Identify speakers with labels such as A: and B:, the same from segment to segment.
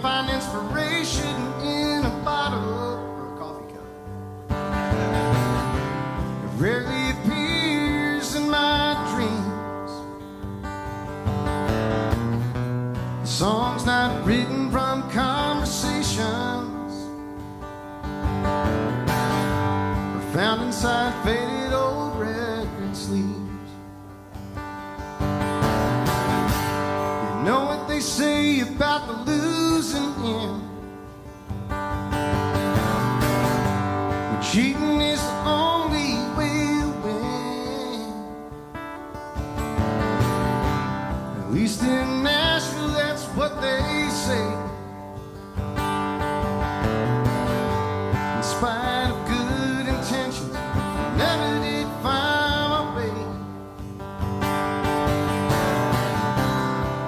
A: can't find inspiration in a bottle or a coffee cup. It rarely appears in my dreams. The song's not written from conversations, or found inside faded old record sleeves. You know what they say about the losing end? When cheating is the only way to win. At least in Nashville, that's what they say. In spite of good intentions, I never did find my way.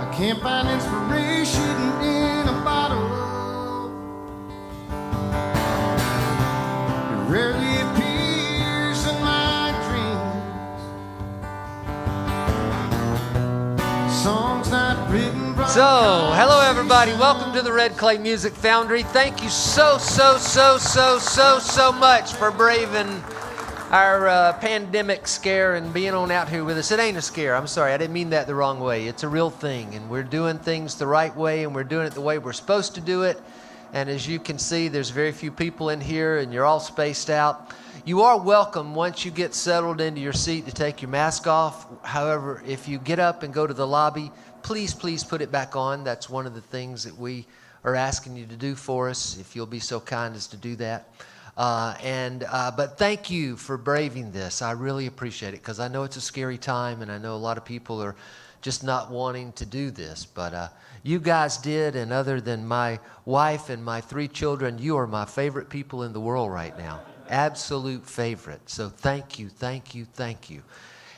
A: I can't find inspiration in a bottle. It rarely appears in my dreams. Songs not written from
B: So, hello everybody. Welcome to the Red Clay Music Foundry. Thank you so much for braving our pandemic scare and being on out here with us. It ain't a scare. I'm sorry. I didn't mean that the wrong way. It's a real thing, and we're doing things the right way, and we're doing it the way we're supposed to do it. And as you can see, there's very few people in here, and you're all spaced out. You are welcome once you get settled into your seat to take your mask off. However, if you get up and go to the lobby, please put it back on. That's one of the things that we are asking you to do for us, if you'll be so kind as to do that. But thank you for braving this. I really appreciate it, because I know it's a scary time, and I know a lot of people are just not wanting to do this. But you guys did, and other than my wife and my 3 children, you are my favorite people in the world right now. Absolute favorite. So thank you.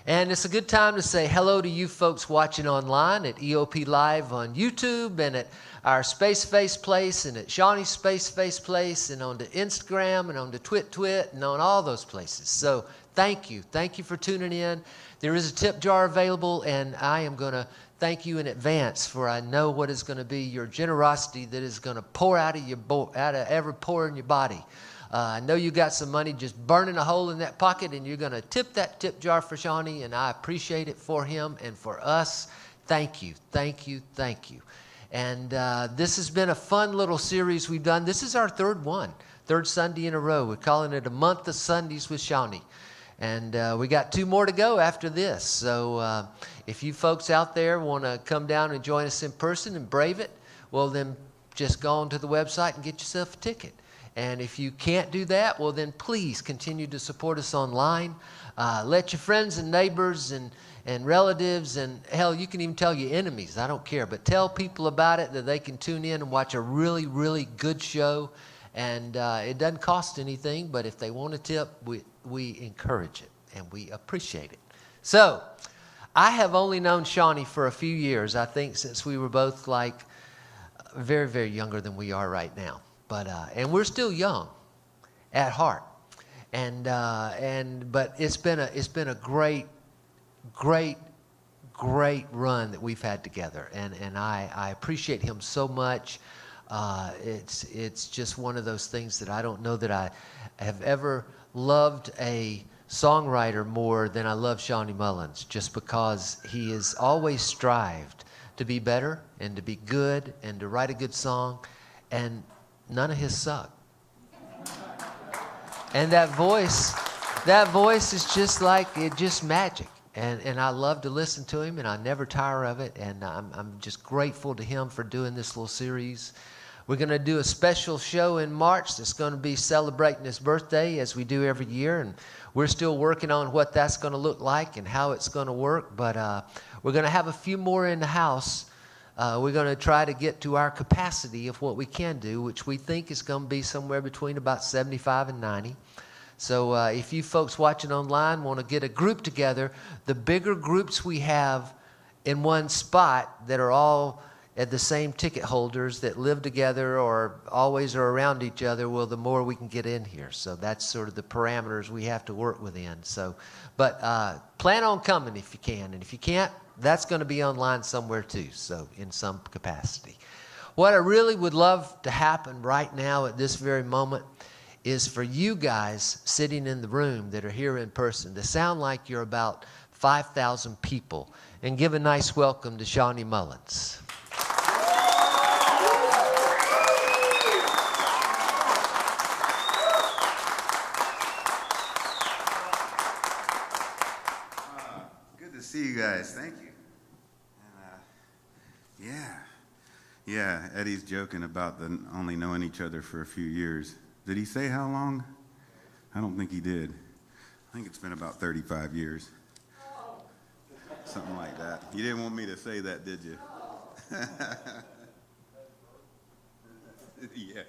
B: And it's a good time to say hello to you folks watching online at EOP Live on YouTube, and at our Space Face place, and at Shawnee's Space Face place, and on to Instagram, and on to Twit, and on all those places. So thank you for tuning in. There is a tip jar available, and I am going to thank you in advance, for I know what is going to be your generosity that is going to pour out of every pore in your body. I know you got some money just burning a hole in that pocket, and you're going to tip that tip jar for Shawnee, and I appreciate it for him and for us. Thank you. And this has been a fun little series we've done. This is our third Sunday in a row. We're calling it a month of Sundays with Shawnee. And we got 2 more to go after this. So if you folks out there want to come down and join us in person and brave it, well, then just go on to the website and get yourself a ticket. And if you can't do that, well, then please continue to support us online. Let your friends and neighbors and relatives, and hell, you can even tell your enemies. I don't care. But tell people about it, that they can tune in and watch a really, really good show. And it doesn't cost anything, but if they want a tip, we encourage it, and we appreciate it. So I have only known Shawnee for a few years, I think, since we were both like very, very younger than we are right now. But and we're still young at heart, but it's been a great run that we've had together, and I appreciate him so much. It's just one of those things that I don't know that I have ever loved a songwriter more than I love Shawn Mullins, just because he has always strived to be better and to be good and to write a good song, and none of his suck. And that voice is just like, it just magic. And I love to listen to him, and I never tire of it. And I'm just grateful to him for doing this little series. We're going to do a special show in March that's going to be celebrating his birthday, as we do every year. And we're still working on what that's going to look like and how it's going to work. But we're going to have a few more in the house. We're going to try to get to our capacity of what we can do, which we think is going to be somewhere between about 75 and 90. So if you folks watching online want to get a group together, the bigger groups we have in one spot that are all at the same ticket holders that live together or always are around each other, well, the more we can get in here. So that's sort of the parameters we have to work within. So, but plan on coming if you can. And if you can't, that's going to be online somewhere too, so in some capacity. What I really would love to happen right now at this very moment is for you guys sitting in the room that are here in person to sound like you're about 5,000 people and give a nice welcome to Shawn Mullins.
C: Good to see you guys. Thank you. And, yeah, Eddie's joking about the only knowing each other for a few years. Did he say how long? I don't think he did. I think it's been about 35 years. Something like that. You didn't want me to say that, did you? Yeah.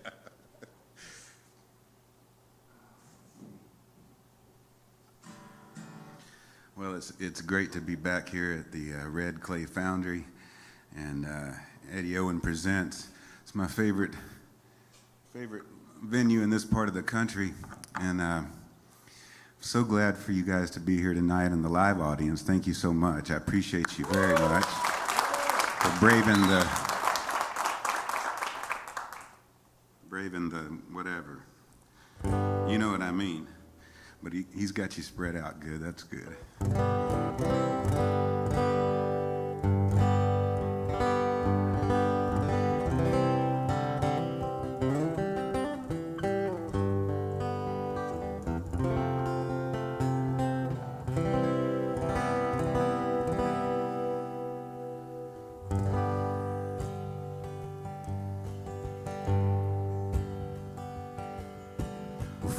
C: Well, it's great to be back here at the Red Clay Foundry, and Eddie Owen Presents. It's my favorite venue in this part of the country, and so glad for you guys to be here tonight in the live audience. Thank you so much. I appreciate you very much for braving the whatever. You know what I mean. But he's got you spread out good. That's good.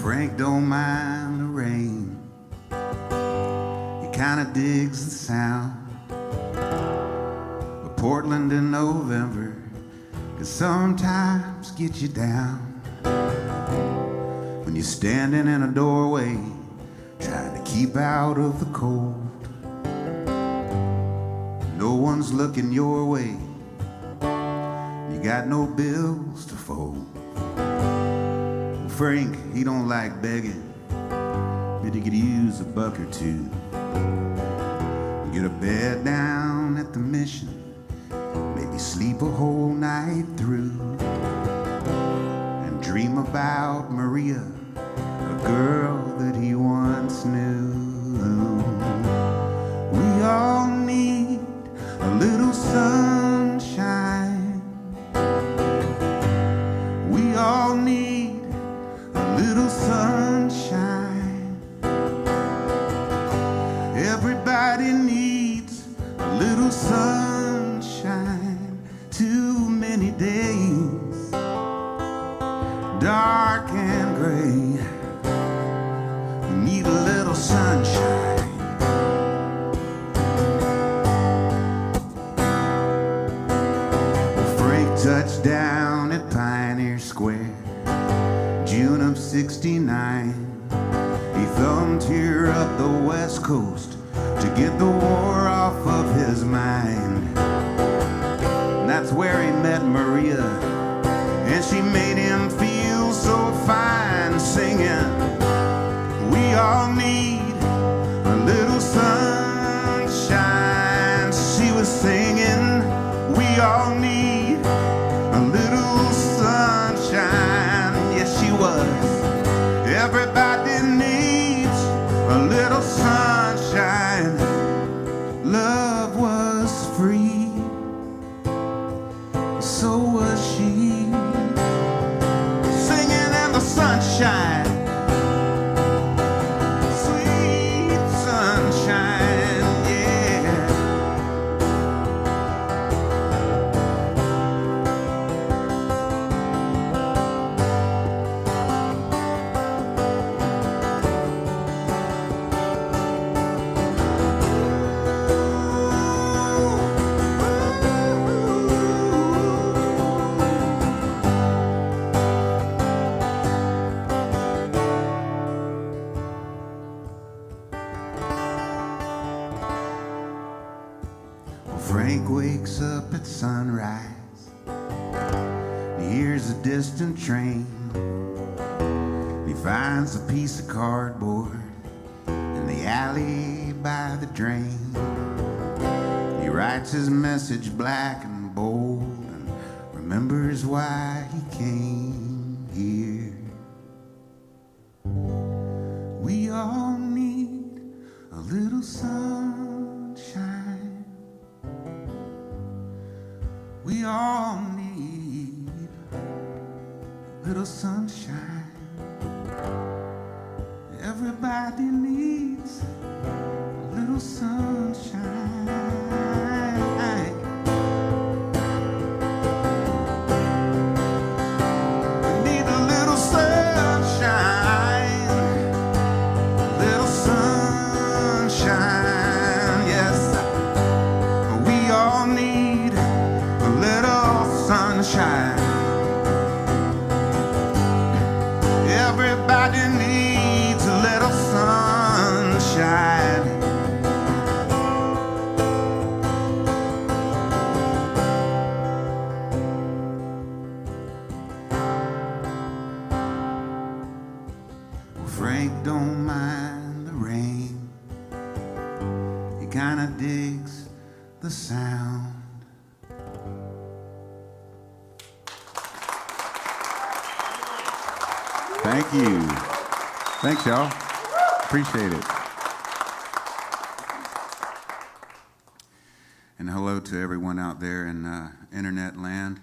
C: Frank don't mind the rain. He kinda digs the sound. But Portland in November can sometimes get you down. When you're standing in a doorway trying to keep out of the cold. No one's looking your way. You got no bills to fold. Frank, he don't like begging, but he could use a buck or two. Get a bed down at the mission, maybe sleep a whole night through, and dream about Maria, a girl that he once knew. We all need a little sunshine. We all need little sunshine. Everybody needs a little sunshine. Too many days, dark and gray. We need a little sunshine. Frank touched down at Pioneer Square, June of '69. He thumbed here up the West Coast to get the war off of his mind. And that's where he met Maria, and she made him feel so fine, singing, we all need a little sunshine. She was singing, we all need a little sunshine. She was. Everybody needs a little sunshine. Love was free, so was she. Singing in the sunshine, sweet sunshine, yeah. Frank wakes up at sunrise. He hears a distant train. He finds a piece of cardboard in the alley by the drain. He writes his message black and bold and remembers why he came here. We all need a little sunshine. We all need a little sunshine. Everybody needs a little sunshine. We need a little sunshine, little sunshine, yes. We all need a little sunshine. Everybody needs a little sunshine. Well, Frank don't mind the rain. He kinda digs the sound. Thank you. Thanks, y'all. Appreciate it. And hello to everyone out there in internet land.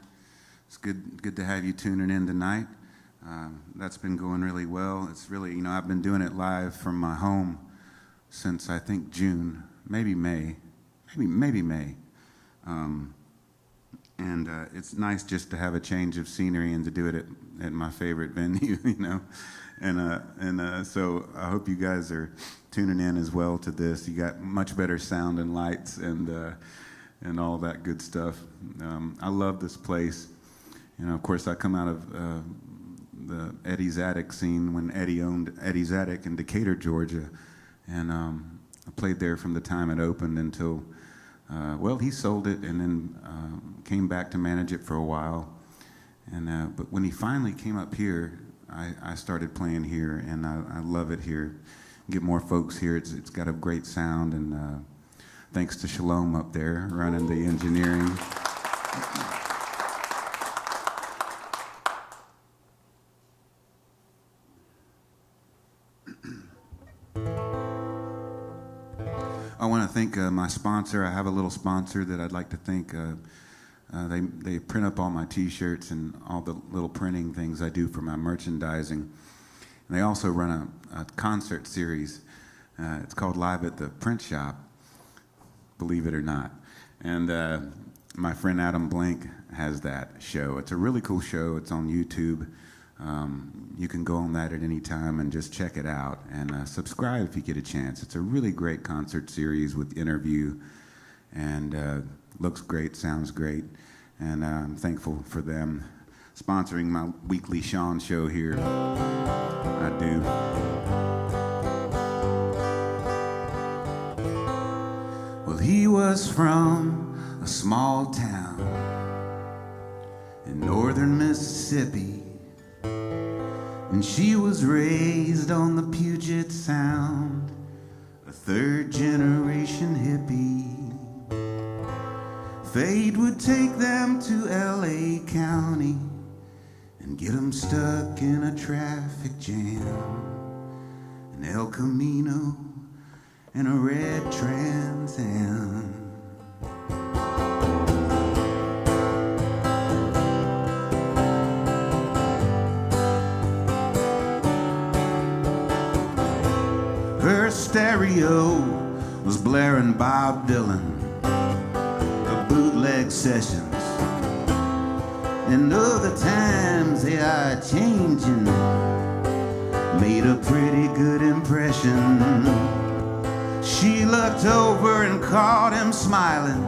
C: It's good to have you tuning in tonight. That's been going really well. It's really, I've been doing it live from my home since I think June, maybe May, maybe May. And it's nice just to have a change of scenery and to do it at my favorite venue, And so I hope you guys are tuning in as well to this. You got much better sound and lights and all that good stuff. I love this place. Of course, I come out of the Eddie's Attic scene when Eddie owned Eddie's Attic in Decatur, Georgia. And I played there from the time it opened until, he sold it and then came back to manage it for a while. And but when he finally came up here, I started playing here, and I love it here. Get more folks here. It's got a great sound, and thanks to Shalom up there running the engineering. I want to thank my sponsor. I have a little sponsor that I'd like to thank. They print up all my T-shirts and all the little printing things I do for my merchandising. And they also run a concert series. It's called Live at the Print Shop, believe it or not. And my friend Adam Blank has that show. It's a really cool show. It's on YouTube. You can go on that at any time and just check it out. And subscribe if you get a chance. It's a really great concert series with interview. And looks great, sounds great. And I'm thankful for them sponsoring my weekly Shawn show here. I do. Well, he was from a small town in northern Mississippi, and she was raised on the Puget Sound, a third-generation hippie. Fate would take them to L.A. County and get them stuck in a traffic jam in El Camino in a red Trans Am. Her stereo was blaring Bob Dylan, bootleg sessions, and other times they are changing, made a pretty good impression. She looked over and caught him smiling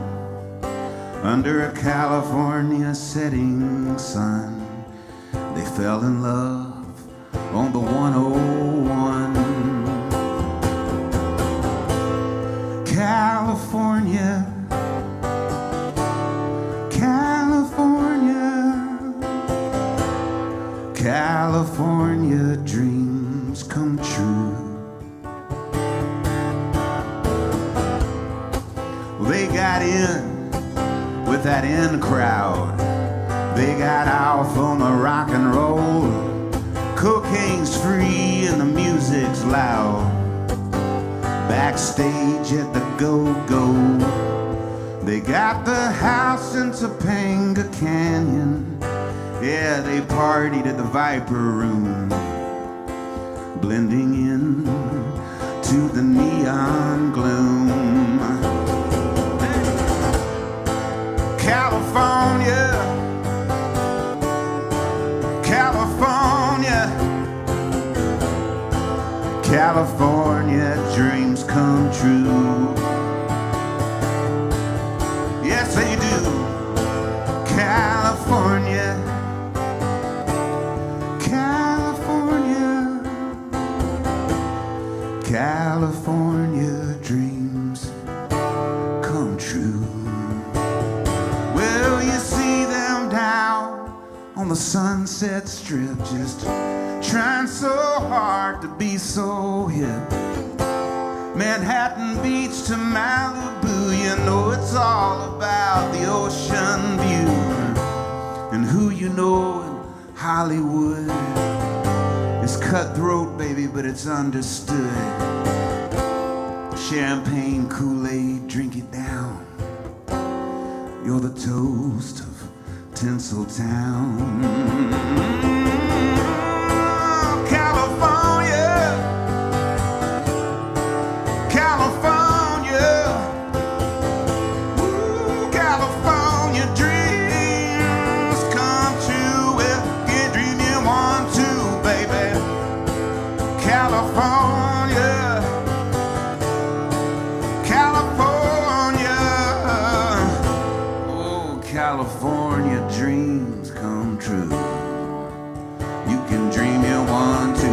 C: under a California setting sun. They fell in love on the 101. California, California dreams come true. Well, they got in with that in crowd. They got off on the rock and roll. Cocaine's free and the music's loud. Backstage at the Go-Go, they got the house in Topanga Canyon. Yeah, they partied at the Viper Room, blending in to the neon gloom. California, California, California dreams come true. Yes, they do. California, California, California dreams come true. Well, you see them down on the Sunset Strip, just trying so hard to be so hip. Manhattan Beach to Malibu, you know it's all about the ocean view. And who you know in Hollywood is cutthroat, baby, but it's understood. Champagne, Kool-Aid, drink it down. You're the toast of Tinseltown. California, California, ooh, California dreams come true. Well, you dream you want to, baby. California, California, oh, California dreams come true. You can dream you want to.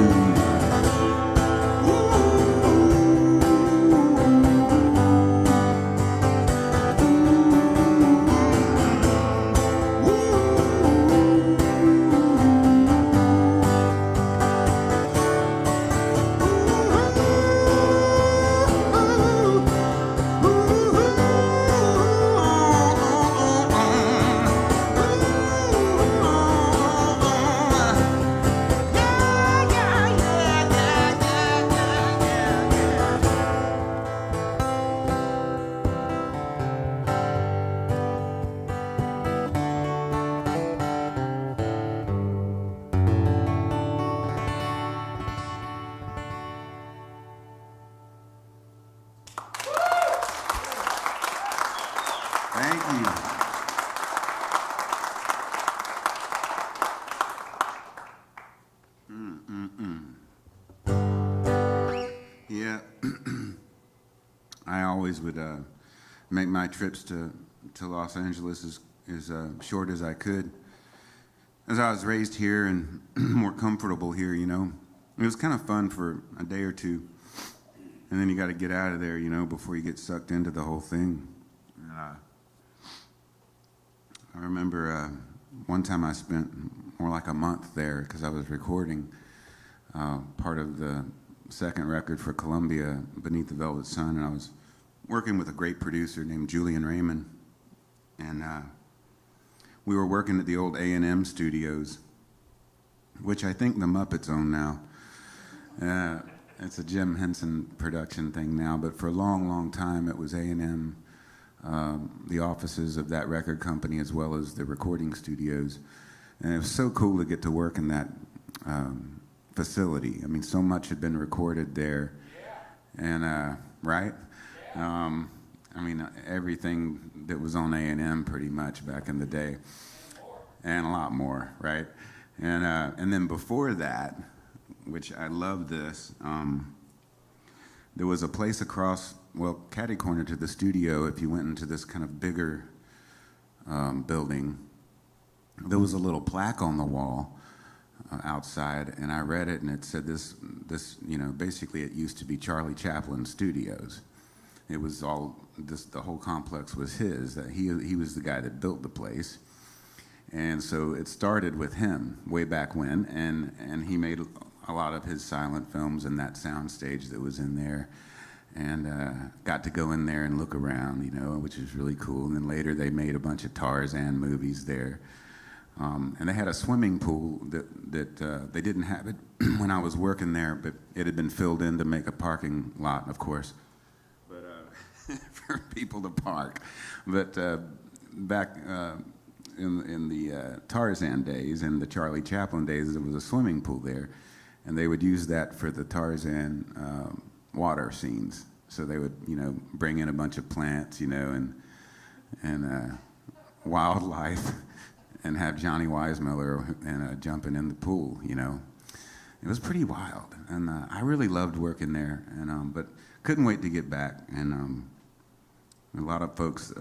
C: Thank you. Yeah, I always would make my trips to Los Angeles as short as I could, as I was raised here and more comfortable here, you know. It was kind of fun for a day or two, and then you got to get out of there, you know, before you get sucked into the whole thing. I remember one time I spent more like a month there because I was recording part of the second record for Columbia, Beneath the Velvet Sun, and I was working with a great producer named Julian Raymond, and we were working at the old A&M studios, which I think the Muppets own now. It's a Jim Henson production thing now, but for a long, long time it was A&M, the offices of that record company as well as the recording studios. And it was so cool to get to work in that facility. I mean, so much had been recorded there. And, right? I mean, everything that was on A&M pretty much back in the day. And a lot more, right? And then before that, which I love this, there was a place across, well, catty corner to the studio. If you went into this kind of bigger building, there was a little plaque on the wall outside, and I read it, and it said this, you know, basically it used to be Charlie Chaplin Studios. It was all this, the whole complex was his. That he was the guy that built the place, and so it started with him way back when, and he made a lot of his silent films in that sound stage that was in there, and got to go in there and look around, you know, which is really cool. And then later they made a bunch of Tarzan movies there. And they had a swimming pool that they didn't have it when I was working there, but it had been filled in to make a parking lot, of course, but for people to park. But back in the Tarzan days and the Charlie Chaplin days, there was a swimming pool there, and they would use that for the Tarzan water scenes. So they would, bring in a bunch of plants, and wildlife, and have Johnny Weissmuller and jumping in the pool. It was pretty wild, and I really loved working there, and but couldn't wait to get back. And a lot of folks,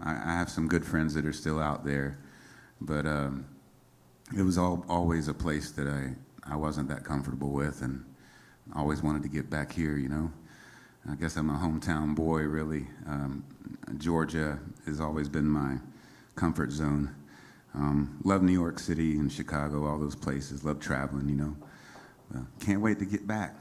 C: I have some good friends that are still out there, but it was always a place that I wasn't that comfortable with, and always wanted to get back here. I guess I'm a hometown boy, really. Georgia has always been my comfort zone. Love New York City and Chicago, all those places. Love traveling, Can't wait to get back.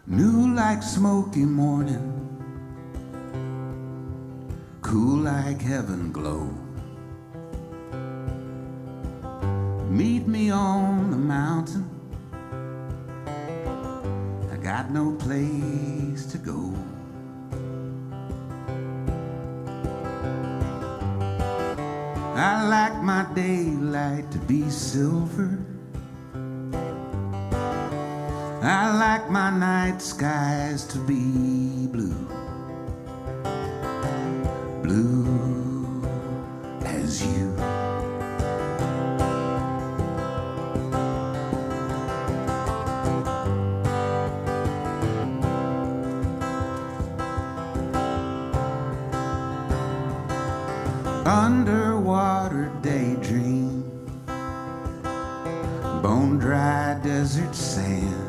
C: New like smoky morning, cool like heaven glow. Meet me on the mountain, I got no place to go. I like my daylight to be silver, I like my night skies to be blue, blue as you. Underwater daydream, bone-dry desert sand.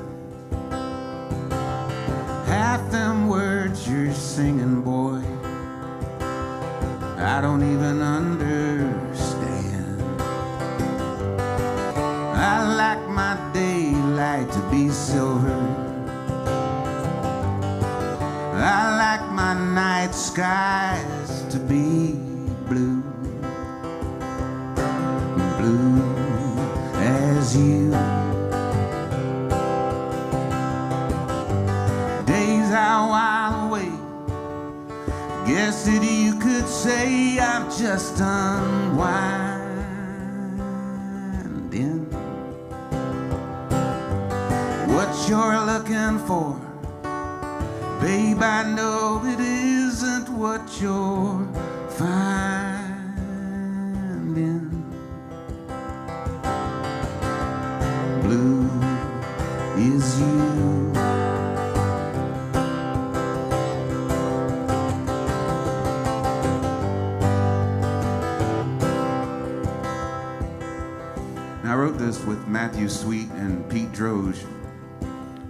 C: Half them words you're singing, boy, I don't even understand. I like my daylight to be silver, I like my night skies to be blue, blue as you. I while away, guess that you could say I'm just unwinding. What you're looking for, babe, I know it isn't what you're finding. Blue is you. I wrote this with Matthew Sweet and Pete Droge.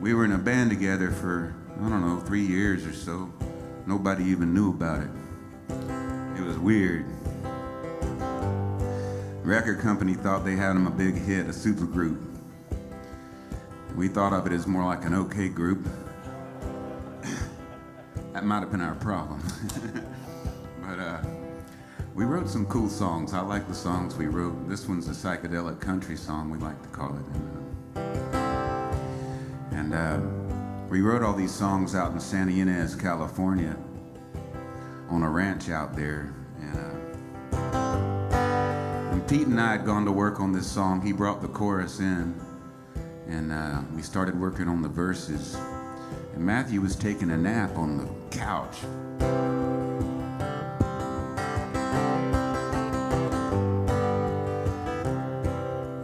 C: We were in a band together for, 3 years or so. Nobody even knew about it. It was weird. Record company thought they had them a big hit, a super group. We thought of it as more like an okay group. That might have been our problem. But we wrote some cool songs. I like the songs we wrote. This one's a psychedelic country song, we like to call it. And we wrote all these songs out in Santa Ynez, California, on a ranch out there. And Pete and I had gone to work on this song. He brought the chorus in, and we started working on the verses. And Matthew was taking a nap on the couch.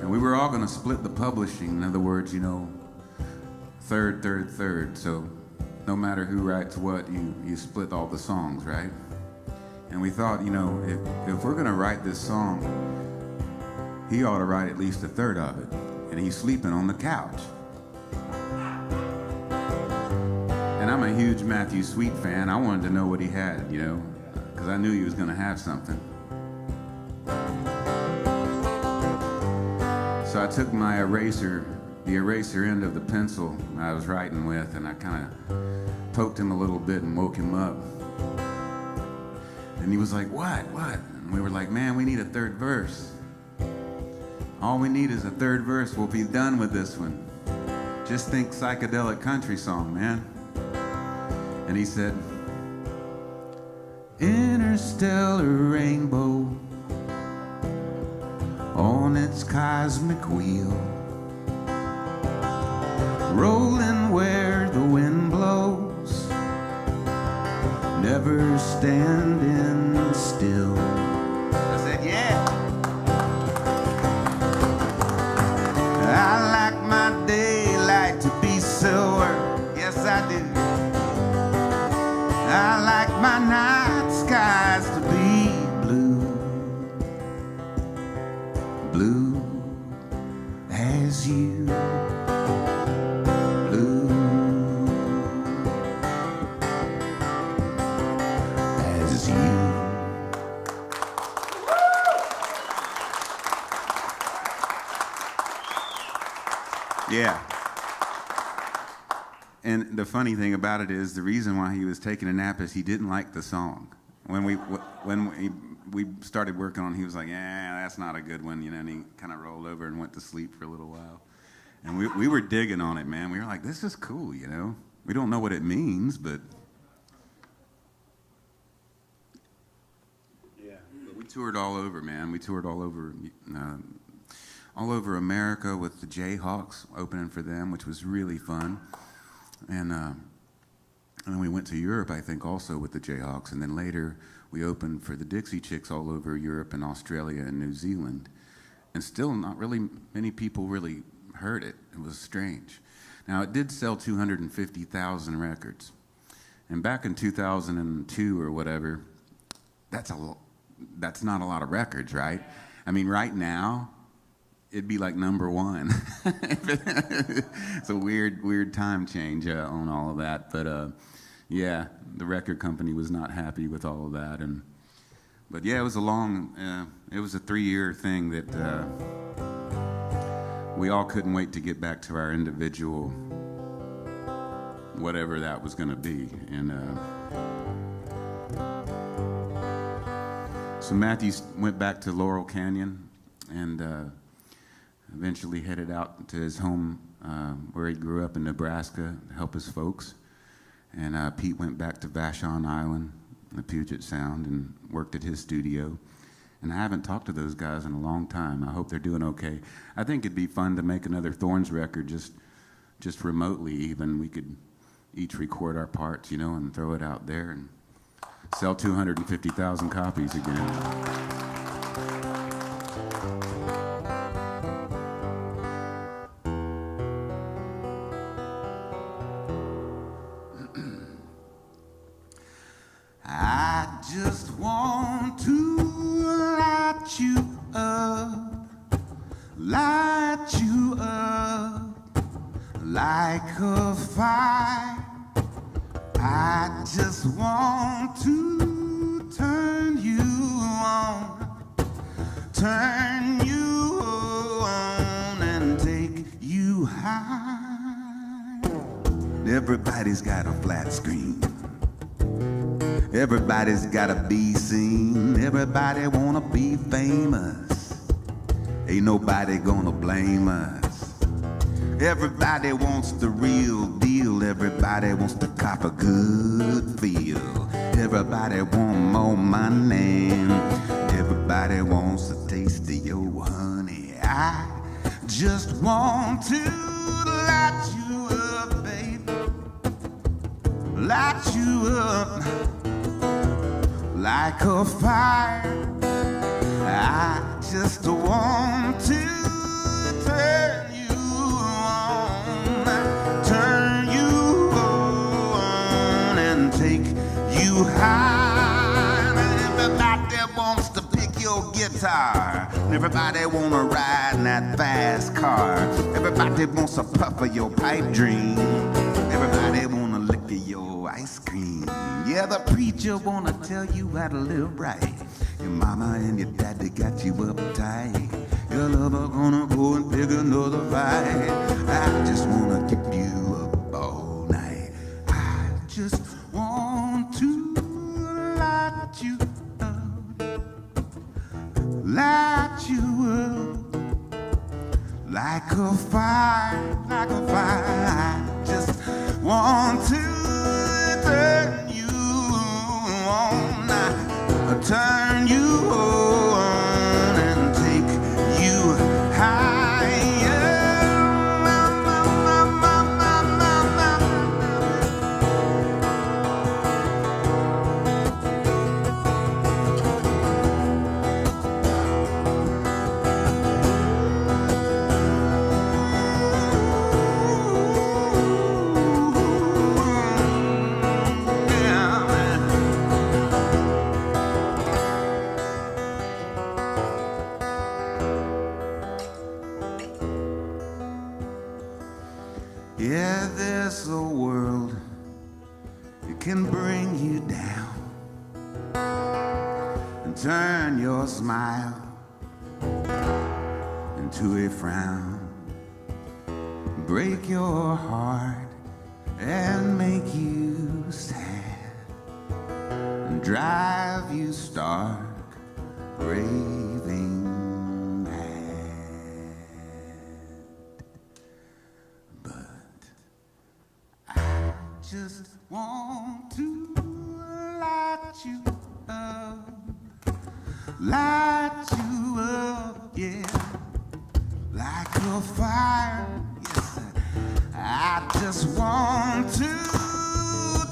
C: We were all going to split the publishing. In other words, third. So no matter who writes what, you split all the songs, right? And we thought, you know, if we're going to write this song, he ought to write at least a third of it. And he's sleeping on the couch. And I'm a huge Matthew Sweet fan. I wanted to know what he had, you know, because I knew he was going to have something. So I took my eraser, the eraser end of the pencil I was writing with, and I kind of poked him a little bit and woke him up. And he was like, what? And we were like, man, we need a third verse. All we need is a third verse. We'll be done with this one. Just think psychedelic country song, man. And he said, interstellar rainbow on its cosmic wheel, rolling where the wind blows, never standing still. I said, yeah. I like my daylight to be silver, yes I do. I like my night skies to be blue, blue as you, blue as you. Yeah. And the funny thing about it is, the reason why he was taking a nap is he didn't like the song. When we started working on it, he was like, yeah, that's not a good one, you know, and he kind of rolled over and went to sleep for a little while. And we were digging on it, man. We were like, this is cool, you know. We don't know what it means, but... Yeah. But we toured all over, man. We toured all over America with the Jayhawks, opening for them, which was really fun. And then we went to Europe, I think, also with the Jayhawks. And then later, we opened for the Dixie Chicks all over Europe and Australia and New Zealand. And still not really many people really heard it. It was strange. Now, it did sell 250,000 records. And back in 2002 or whatever, that's not a lot of records, right? I mean, right now, it'd be like number one. It's a weird time change on all of that. But yeah, the record company was not happy with all of that. But yeah, it was a 3-year thing that we all couldn't wait to get back to our individual, whatever that was going to be. And so Matthew went back to Laurel Canyon and eventually headed out to his home where he grew up in Nebraska to help his folks. And Pete went back to Vashon Island, the Puget Sound, and worked at his studio. And I haven't talked to those guys in a long time. I hope they're doing okay. I think it'd be fun to make another Thorns record just remotely even. We could each record our parts, you know, and throw it out there and sell 250,000 copies again. I just want to light you up like a fire. I just want to turn you on and take you high. Everybody's got a flat screen. Everybody's gotta be seen. Everybody wanna be famous. Ain't nobody gonna blame us. Everybody wants the real deal. Everybody wants to cop a good feel. Everybody want more money. Everybody wants a taste of your honey. I just want to light you up, baby. Light you up like a fire. I just want to turn you on guitar. Everybody wanna ride in that fast car. Everybody wants a puff of your pipe dream. Everybody wanna lick of your ice cream. Yeah, the preacher wanna tell you how to live right. Your mama and your daddy got you uptight. Your lover gonna go and pick another fight. I just wanna keep you up all night. I just want to light you up, light you up, like a fire, like a fire. I just want to turn you on, turn you on and take you higher. Yeah, there's a world that can bring you down and turn your smile into a frown, break your heart and make you sad and drive you stark, raving. Just want to light you up, yeah, like a fire, yes. I just want to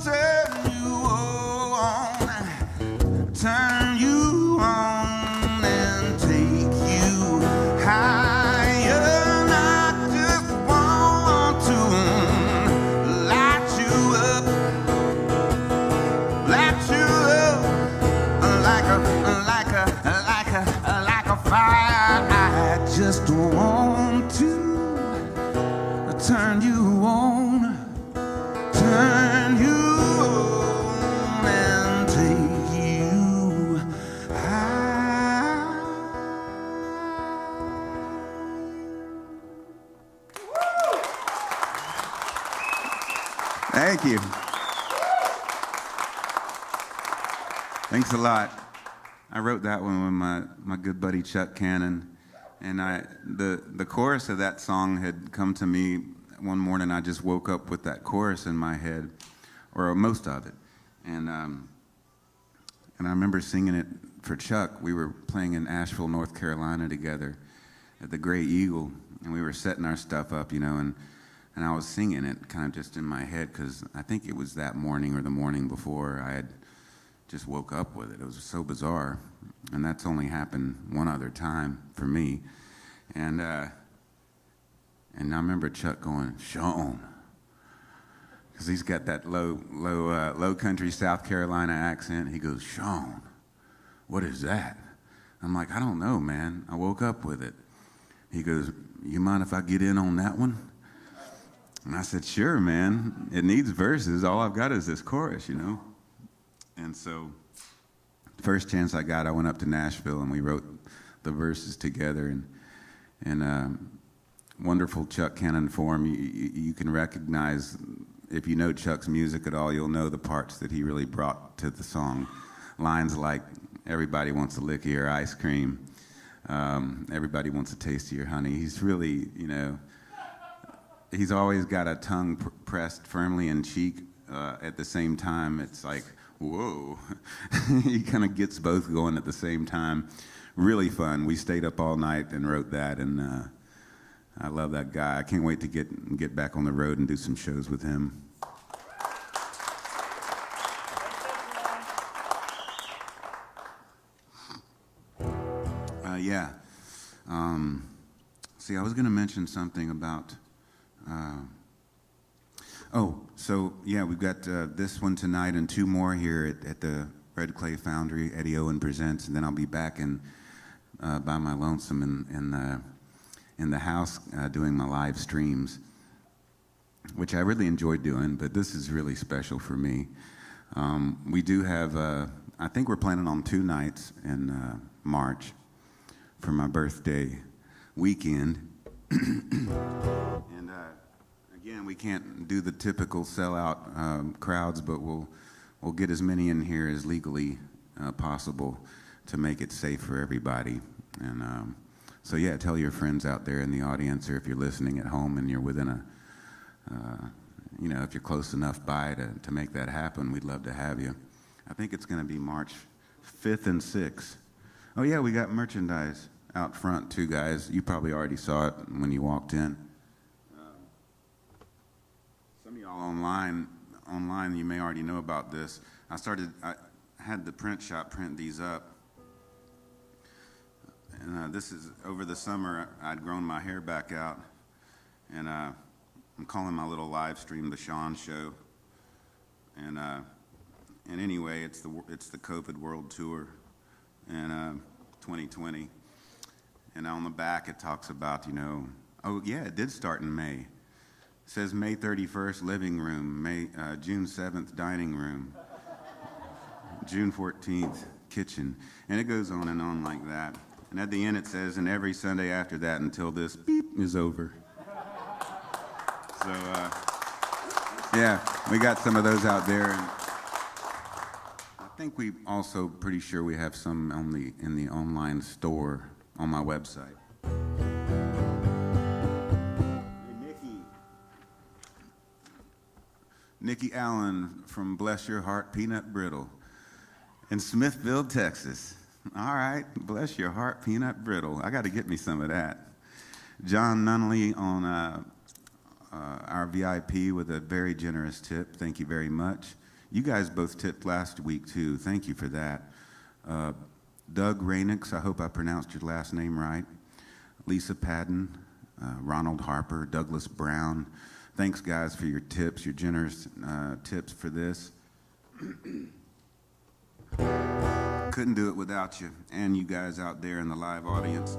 C: turn you on and take you higher. Just want to turn you on, and take you high. Thank you. Thanks a lot. I wrote that one with my good buddy Chuck Cannon. And the chorus of that song had come to me one morning. I just woke up with that chorus in my head, or most of it. And I remember singing it for Chuck. We were playing in Asheville, North Carolina together at the Gray Eagle, and we were setting our stuff up, and I was singing it kind of just in my head because I think it was that morning or the morning before I had just woke up with it. It was so bizarre. And that's only happened one other time for me. And I remember Chuck going, Shawn, because he's got that low country South Carolina accent. He goes, Shawn, what is that? I'm like, I don't know, man. I woke up with it. He goes, you mind if I get in on that one? And I said, sure, man. It needs verses. All I've got is this chorus, And so first chance I got, I went up to Nashville and we wrote the verses together. And wonderful Chuck Cannon form. You can recognize, if you know Chuck's music at all, you'll know the parts that he really brought to the song. Lines like, everybody wants a lick of your ice cream. Everybody wants a taste of your honey. He's really, he's always got a tongue pressed firmly in cheek. At the same time, it's like, whoa. He kind of gets both going at the same time. Really fun. We stayed up all night and wrote that, and I love that guy. I can't wait to get back on the road and do some shows with him. See, I was going to mention something about... we've got this one tonight and two more here at the Red Clay Foundry, Eddie Owen Presents, and then I'll be back in by my lonesome in the house doing my live streams, which I really enjoy doing, but this is really special for me. We do have, I think we're planning on 2 nights in March for my birthday weekend. And again, we can't do the typical sellout crowds, but we'll get as many in here as legally possible to make it safe for everybody. And so yeah, tell your friends out there in the audience, or if you're listening at home and you're within a, if you're close enough by to make that happen, we'd love to have you. I think it's going to be March 5th and 6th. Oh yeah, we got merchandise out front too, guys. You probably already saw it when you walked in. Some of y'all online, you may already know about this. I had the print shop print these up. And this is, over the summer, I'd grown my hair back out. And I'm calling my little live stream the Shawn Show. And anyway, it's the COVID World Tour in 2020. And on the back, it talks about, oh yeah, it did start in May. It says May 31st, living room, June 7th, dining room, June 14th, kitchen. And it goes on like that. And at the end, it says, and every Sunday after that until this beep is over. So, yeah, we got some of those out there. And I think we also pretty sure we have some in the online store on my website. Hey, Nikki Allen from Bless Your Heart Peanut Brittle in Smithville, Texas. All right, bless your heart, peanut brittle. I got to get me some of that. John Nunnally on our VIP with a very generous tip. Thank you very much. You guys both tipped last week, too. Thank you for that. Doug Rainix, I hope I pronounced your last name right. Lisa Padden, Ronald Harper, Douglas Brown. Thanks, guys, for your tips, your generous tips for this. Couldn't do it without you and you guys out there in the live audience.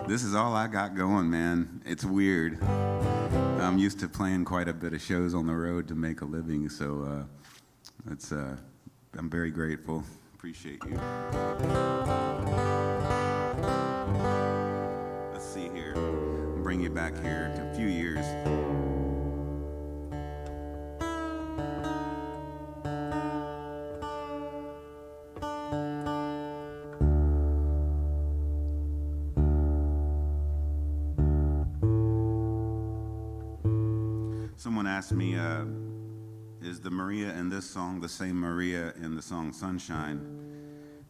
C: This is all I got going, man. It's weird. I'm used to playing quite a bit of shows on the road to make a living, so I'm very grateful. Appreciate you. Let's see here. I'll bring you back here to a few years. Someone asked me, is the Maria in this song the same Maria in the song Sunshine?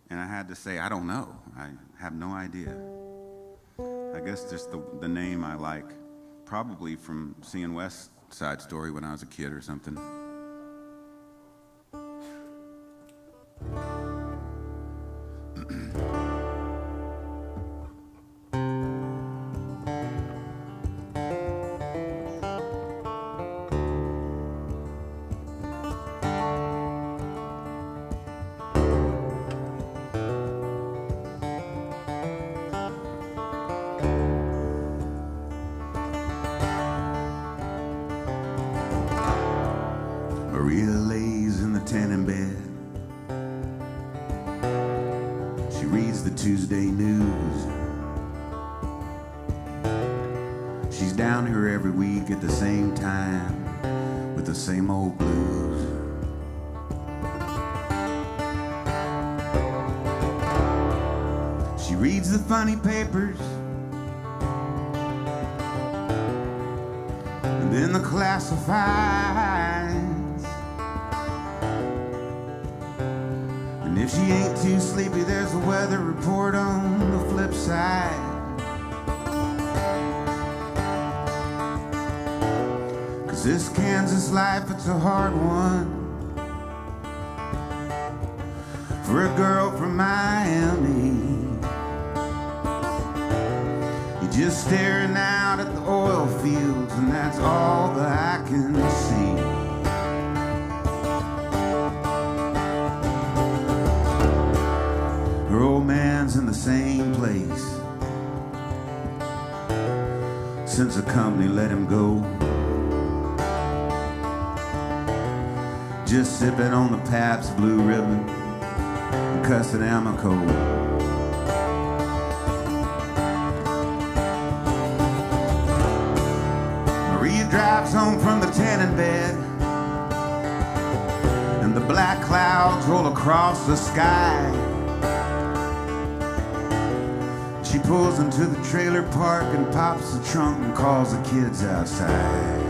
C: And I had to say, I don't know. I have no idea. I guess just the name I like, probably from seeing West Side Story when I was a kid or something. Maria lays in the tanning bed. She reads the Tuesday news. She's down here every week at the same time with the same old blues. She reads the funny papers and then the classifieds. And if she ain't too sleepy, there's a weather report on the flip side. Cause this Kansas life, it's a hard one for a girl from Miami. You're just staring out at the oil fields, and that's all that I can see. Her old man's in the same place. since the company let him go. Just sipping on the Pabst Blue Ribbon and cussing Amico. Maria drives home from the tanning bed, and the black clouds roll across the sky. She pulls into the trailer park and pops the trunk and calls the kids outside.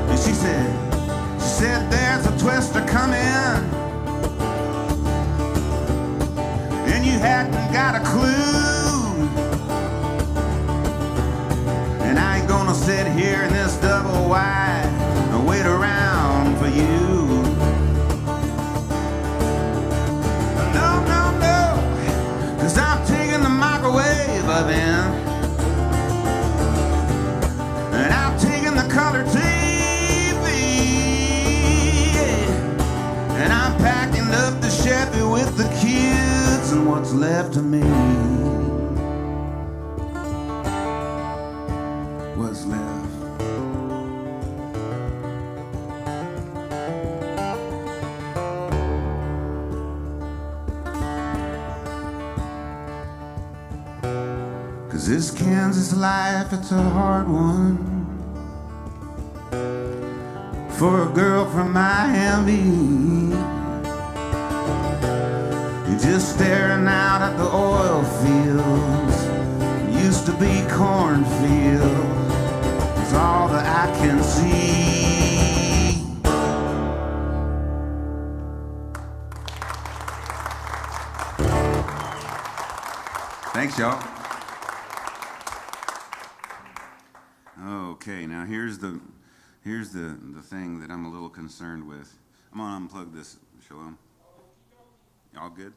C: And she said, there's a twister coming, and you hadn't got a clue. And I ain't gonna sit here in this double wide and wait around for you. Cause I'm taking the microwave oven, and I'm taking the color TV, and I'm packing up the Chevy with the kids and what's left of me. What's left? Cause this Kansas life, it's a hard one for a girl from Miami. You're just staring out at the oil fields. It used to be cornfields. It's all that I can see. Thanks, y'all. Okay, now here's the thing that I'm a little concerned with. I'm gonna unplug this, Shalom. Y'all good?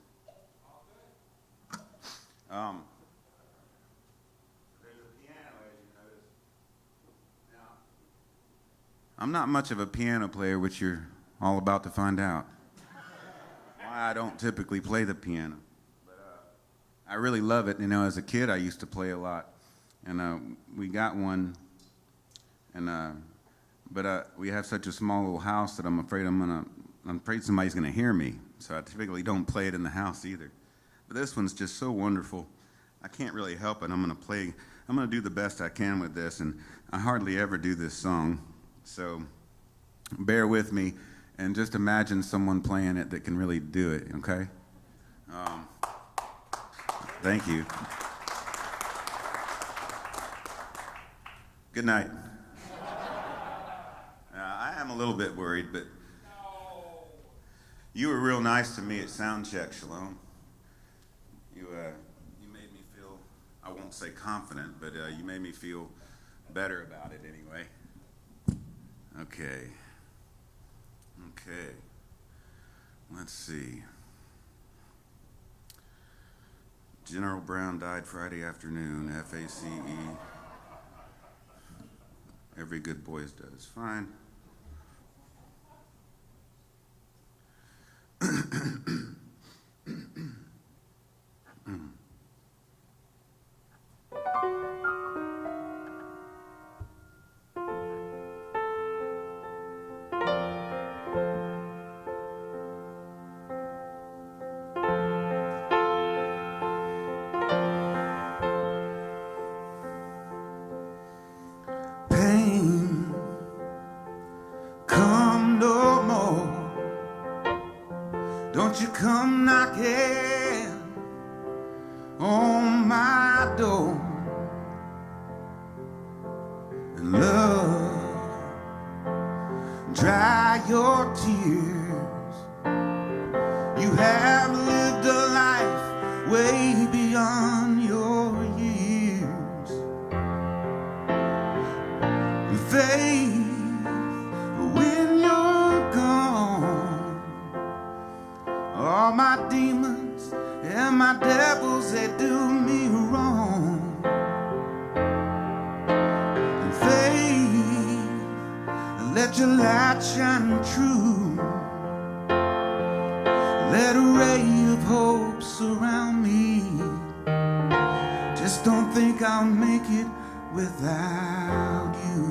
C: There's a piano, as you notice. Now, I'm not much of a piano player, which you're all about to find out. Why I don't typically play the piano, but I really love it. You know, as a kid, I used to play a lot, and we got one. But we have such a small little house that I'm afraid somebody's gonna hear me. So I typically don't play it in the house either. But this one's just so wonderful. I can't really help it. I'm gonna do the best I can with this, and I hardly ever do this song. So bear with me and just imagine someone playing it that can really do it, okay? Thank you. Good night. I'm a little bit worried, but you were real nice to me at Soundcheck Shalom. You made me feel, I won't say confident, but you made me feel better about it anyway. Okay. Let's see. General Brown died Friday afternoon, FACE. Every good boy does. Fine. Pain, come no more. Don't you come knocking on my door. And love, dry your tears. You have lived a life way beyond your years. And faith, when you're gone, all my demons and my devils, they do me wrong. And faith, let your light shine true. Let a ray of hope surround me. think I'll make it without you.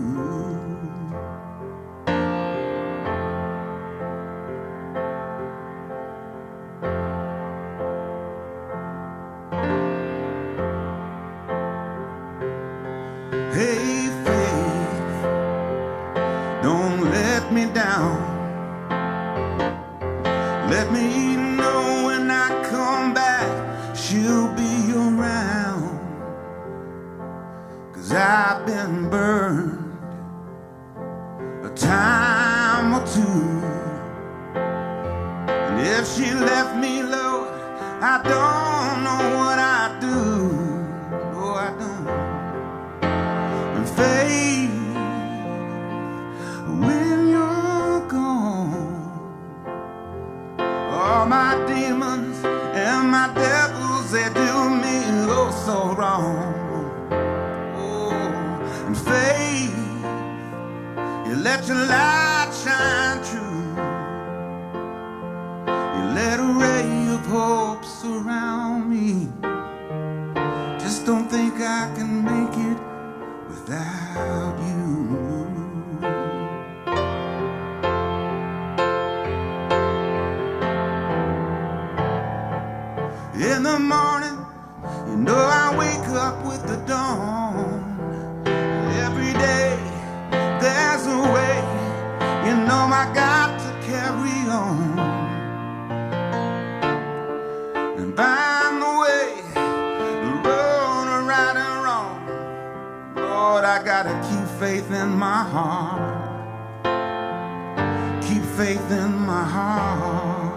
C: Hey, faith, don't let me down. Let me know when I come back, she'll be around. 'Cause I've been burned a time or two. And if she left me, Lord, I don't know what I'd do. No, I don't. And faith, when you're gone, all my demons and my devils, they do me oh so wrong. And faith, you let your light shine true. You let a ray of hope surround me. Just don't think I can make it without you. In the morning, you know I wake up with the dawn. Every day, there's a way, you know I got to carry on. And by the way, the road of right and wrong, Lord, I gotta keep faith in my heart. Keep faith in my heart.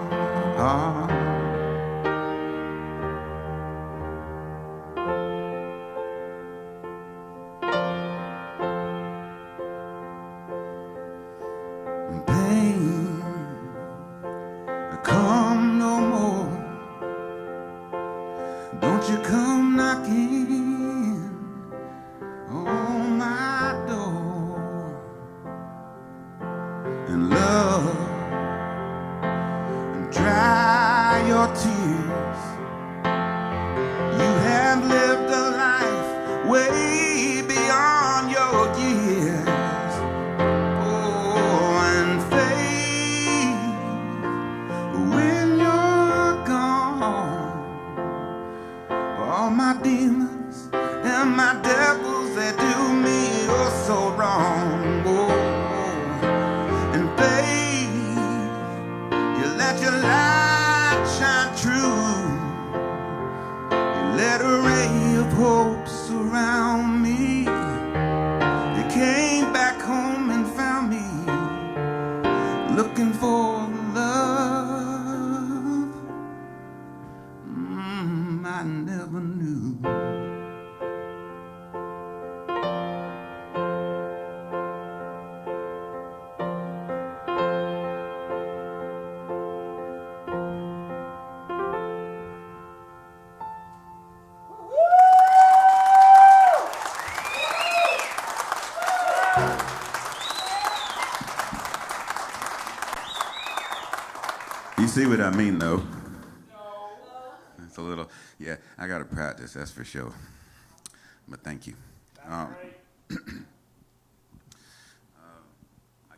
C: You see what I mean, though? It's a little, yeah, I got to practice, that's for sure. But thank you. I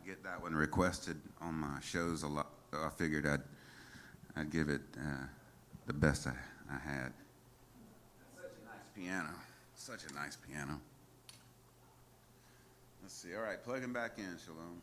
C: get that one requested on my shows a lot, so I figured I'd give it the best I had. Such a nice piano. Such a nice piano. Let's see. All right, plug him back in, Shalom.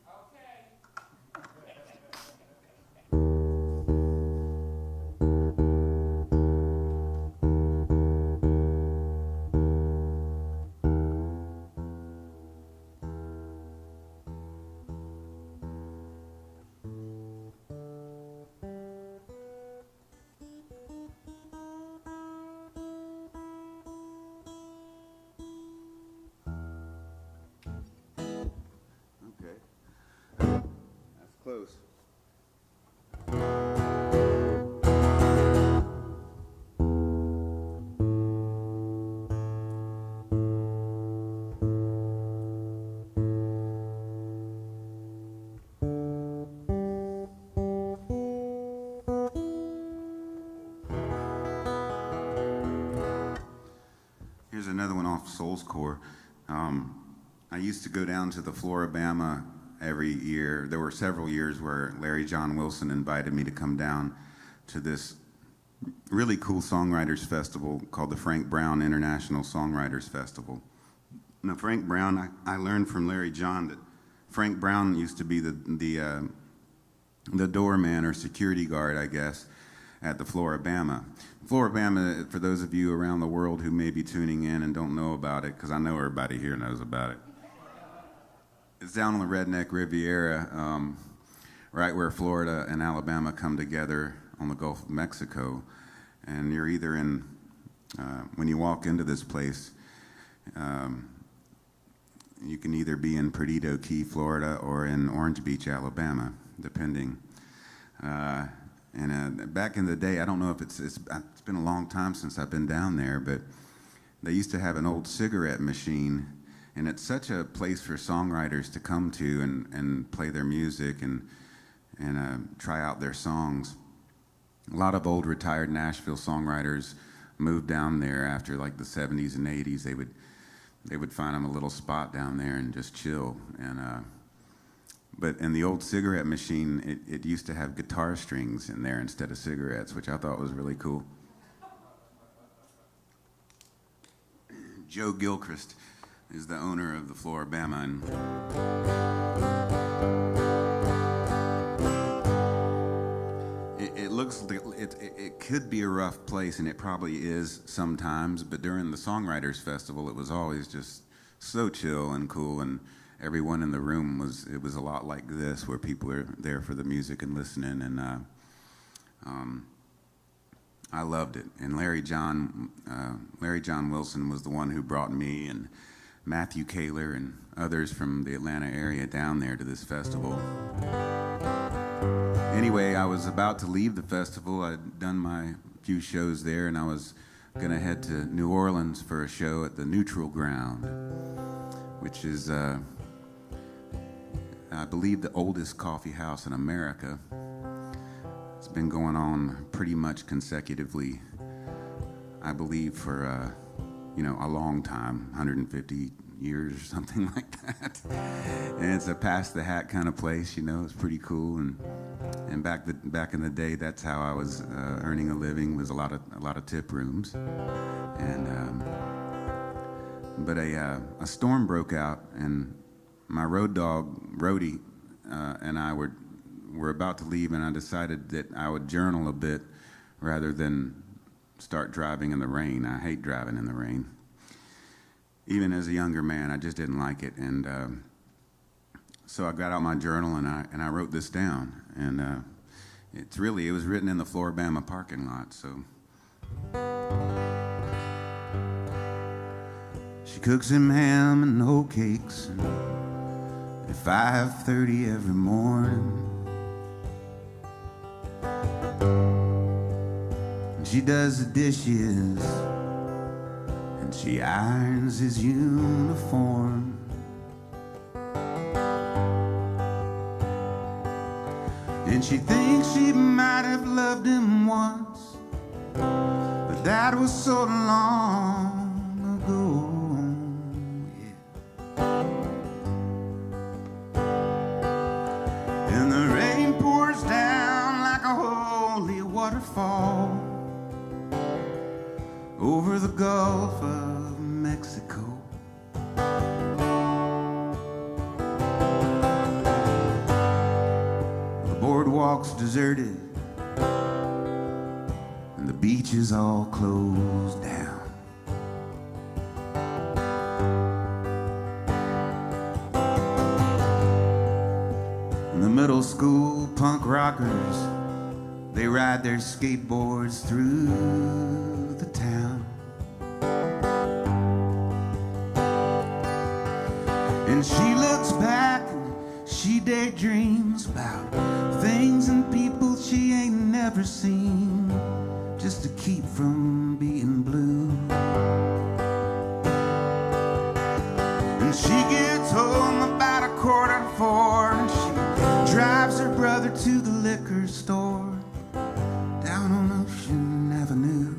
C: Okay. Here's another one off Soul's Core. I used to go down to the Floribama every year. There were several years where Larry John Wilson invited me to come down to this really cool songwriters festival called the Frank Brown International Songwriters Festival. Now, Frank Brown, I learned from Larry John that Frank Brown used to be the doorman or security guard, I guess, at the Floribama. Floribama, for those of you around the world who may be tuning in and don't know about it, because I know everybody here knows about it, it's down on the Redneck Riviera, right where Florida and Alabama come together on the Gulf of Mexico. And you're either in, when you walk into this place, you can either be in Perdido Key, Florida, or in Orange Beach, Alabama, depending. And back in the day, I don't know if it's been a long time since I've been down there, but they used to have an old cigarette machine, and it's such a place for songwriters to come to and play their music and try out their songs. A lot of old retired Nashville songwriters moved down there after like the 70s and 80s. They would find them a little spot down there and just chill. But in the old cigarette machine, it used to have guitar strings in there instead of cigarettes, which I thought was really cool. Joe Gilchrist is the owner of the Floribama, and it looks like it could be a rough place, and it probably is sometimes, but during the Songwriters Festival, it was always just so chill and cool, and everyone in the room it was a lot like this, where people are there for the music and listening, and I loved it. And Larry John Wilson was the one who brought me and Matthew Kaler and others from the Atlanta area down there to this festival. Anyway, I was about to leave the festival. I'd done my few shows there, and I was going to head to New Orleans for a show at the Neutral Ground, which is, I believe, the oldest coffee house in America. It's been going on pretty much consecutively, I believe, for a long time, 150 years or something like that. And it's a pass the hat kind of place, it's pretty cool. And back in the day, that's how I was earning a living, was a lot of tip rooms. And but a storm broke out, and my road dog Rhodey and I were about to leave, and I decided that I would journal a bit rather than start driving in the rain. I hate driving in the rain. Even as a younger man, I just didn't like it, and so I got out my journal and I wrote this down, and it was written in the Floribama parking lot. So she cooks him ham and hoe cakes at 5:30 every morning. She does the dishes, and she irons his uniform. And she thinks she might have loved him once, but that was so long ago. Yeah. And the rain pours down like a holy waterfall over the Gulf of Mexico. The boardwalk's deserted, and the beach is all closed down. And the middle school punk rockers, they ride their skateboards through the town. And she looks back and she daydreams about things and people she ain't never seen, just to keep from being blue. And she gets home about 3:45, and she drives her brother to the liquor store down on Ocean Avenue.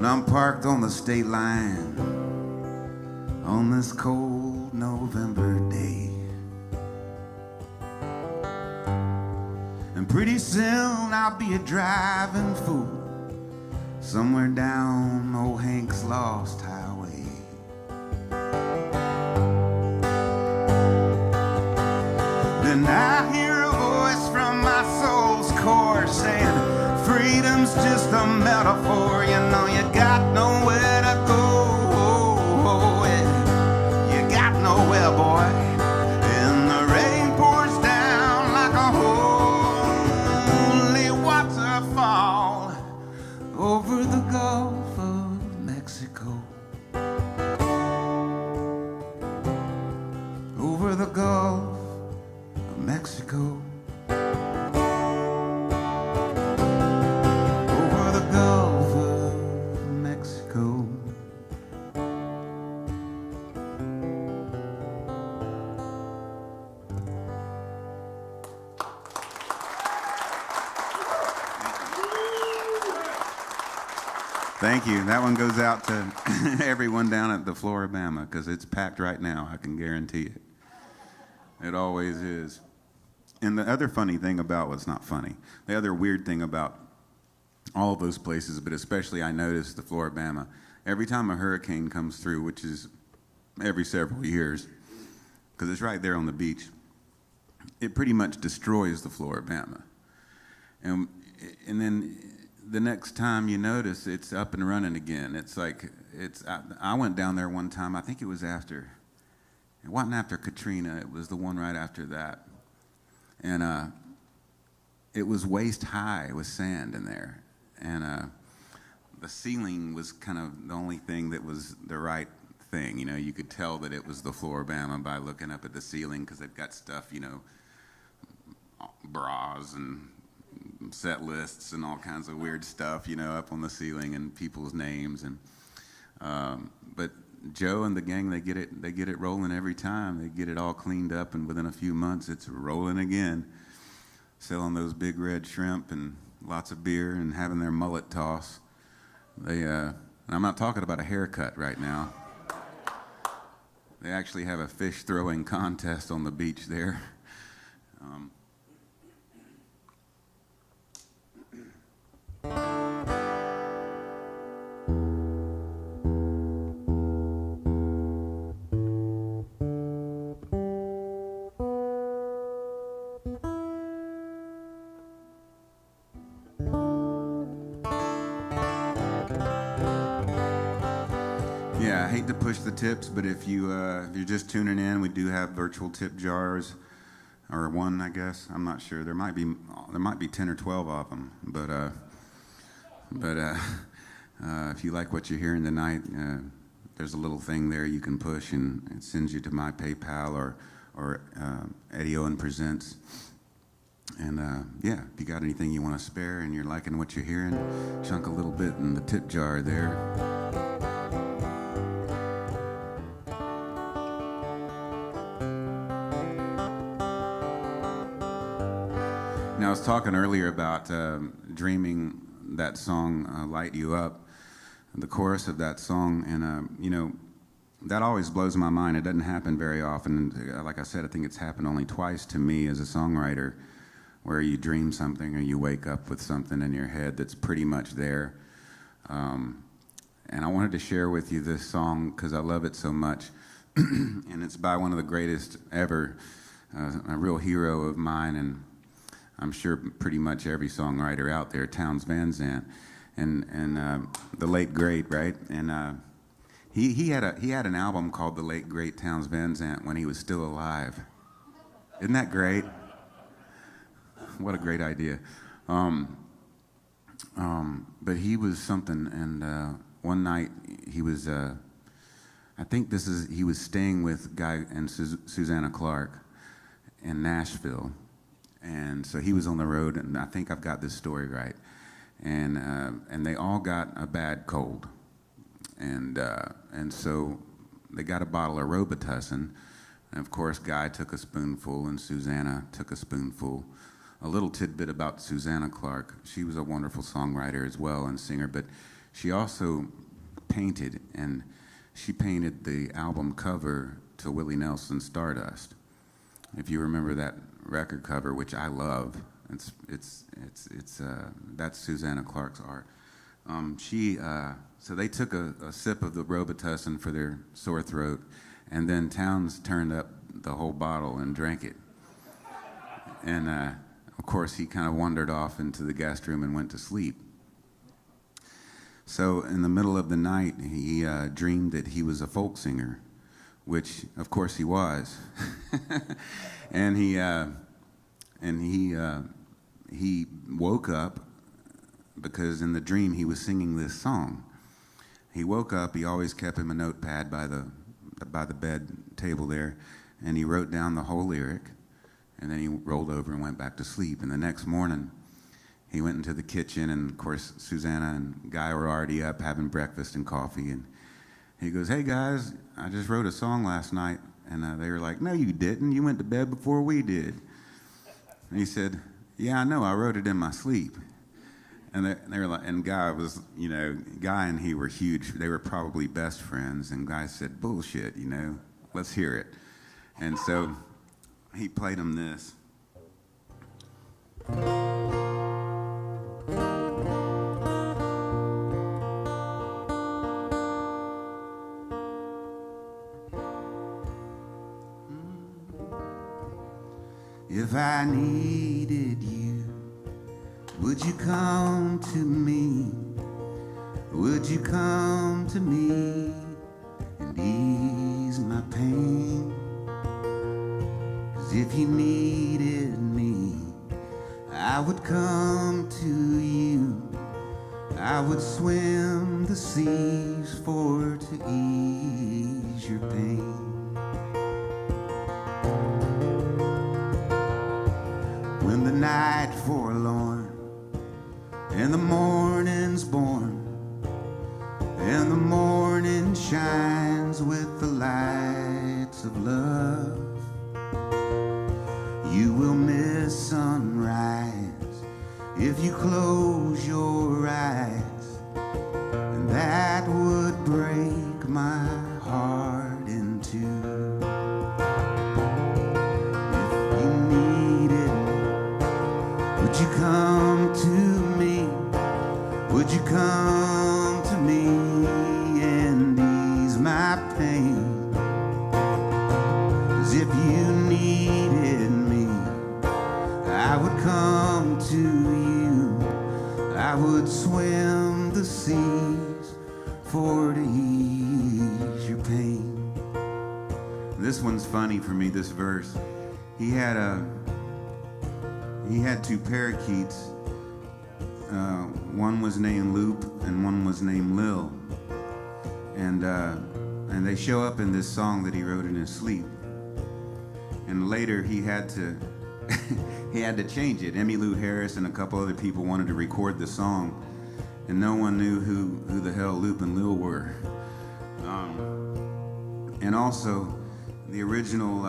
C: I'm parked on the state line on this cold November day. And pretty soon I'll be a driving fool somewhere down old Hank's lost highway. Then I hear a voice from my soul's core saying, freedom's just a metaphor, you know, you got nowhere to go. You got nowhere, boy. And the rain pours down like a holy waterfall over the Gulf of Mexico. Over the Gulf of Mexico. Over the Gulf of Mexico. Thank you. That one goes out to everyone down at the Floribama because it's packed right now, I can guarantee it. It always is. And the other funny thing about, well, it's not funny, the other weird thing about all of those places, but especially I noticed the Floribama, every time a hurricane comes through, which is every several years, because it's right there on the beach, it pretty much destroys the Floribama. And then the next time you notice, it's up and running again. It's like, I went down there one time, I think it wasn't after Katrina, it was the one right after that. And it was waist high with sand in there. And the ceiling was kind of the only thing that was the right thing. You know, you could tell that it was the Floribama by looking up at the ceiling because they've got stuff, you know, bras and set lists and all kinds of weird stuff, you know, up on the ceiling and people's names. And but Joe and the gang, they get it rolling every time. They get it all cleaned up, and within a few months, it's rolling again. Selling those big red shrimp and lots of beer and having their mullet toss. And I'm not talking about a haircut right now. They actually have a fish throwing contest on the beach there. Yeah, I hate to push the tips, but if you're just tuning in, we do have virtual tip jars, or one, I guess. I'm not sure. There might be 10 or 12 of them, but if you like what you're hearing tonight, there's a little thing there you can push, and it sends you to my PayPal or Eddie Owen Presents. And yeah, if you got anything you want to spare and you're liking what you're hearing, chunk a little bit in the tip jar there. Now, I was talking earlier about dreaming that song, Light You Up, the chorus of that song, and, you know, that always blows my mind. It doesn't happen very often. Like I said, I think it's happened only twice to me as a songwriter, where you dream something or you wake up with something in your head that's pretty much there. And I wanted to share with you this song because I love it so much. And it's by one of the greatest ever, a real hero of mine, and I'm sure pretty much every songwriter out there, Townes Van Zandt, and the late great, right? And he had an album called The Late Great Townes Van Zandt when he was still alive. Isn't that great? What a great idea. But he was something, and one night he was, he was staying with Guy and Susanna Clark in Nashville. And so he was on the road, and I think I've got this story right. And they all got a bad cold. And so they got a bottle of Robitussin. And of course, Guy took a spoonful, and Susanna took a spoonful. A little tidbit about Susanna Clark. She was a wonderful songwriter as well and singer, but she also painted, and she painted the album cover to Willie Nelson's Stardust. If you remember that record cover, which I love, that's Susanna Clark's art. So they took a sip of the Robitussin for their sore throat, and then Townes turned up the whole bottle and drank it. And of course, he kind of wandered off into the guest room and went to sleep. So in the middle of the night, he dreamed that he was a folk singer, which of course he was. And he woke up because in the dream he was singing this song. He woke up. He always kept him a notepad by the bed table there, and he wrote down the whole lyric, and then he rolled over and went back to sleep. And the next morning, he went into the kitchen, and of course Susanna and Guy were already up having breakfast and coffee, and he goes, "Hey guys, I just wrote a song last night." And they were like, "No, you didn't. You went to bed before we did." And he said, "Yeah, I know. I wrote it in my sleep." And they were like, and Guy was, Guy and he were huge. They were probably best friends. And Guy said, "Bullshit, let's hear it." And so he played him this. If I needed you, would you come to me? Would you come to me and ease my pain? 'Cause if you needed me, I would come to you. I would swim the seas for to ease your pain. When the night forlorn and the morning's born and the morning shines with the lights of love, you will miss sunrise if you close your eyes, and that would break my heart in two. Would you come to me? Would you come to me and ease my pain? 'Cause if you needed me, I would come to you. I would swim the seas for to ease your pain. This one's funny for me, this verse. He had two parakeets. One was named Loop and one was named Lil. And they show up in this song that he wrote in his sleep. And later he had to he had to change it. Emmylou Harris and a couple other people wanted to record the song, and no one knew who the hell Loop and Lil were. And also, the original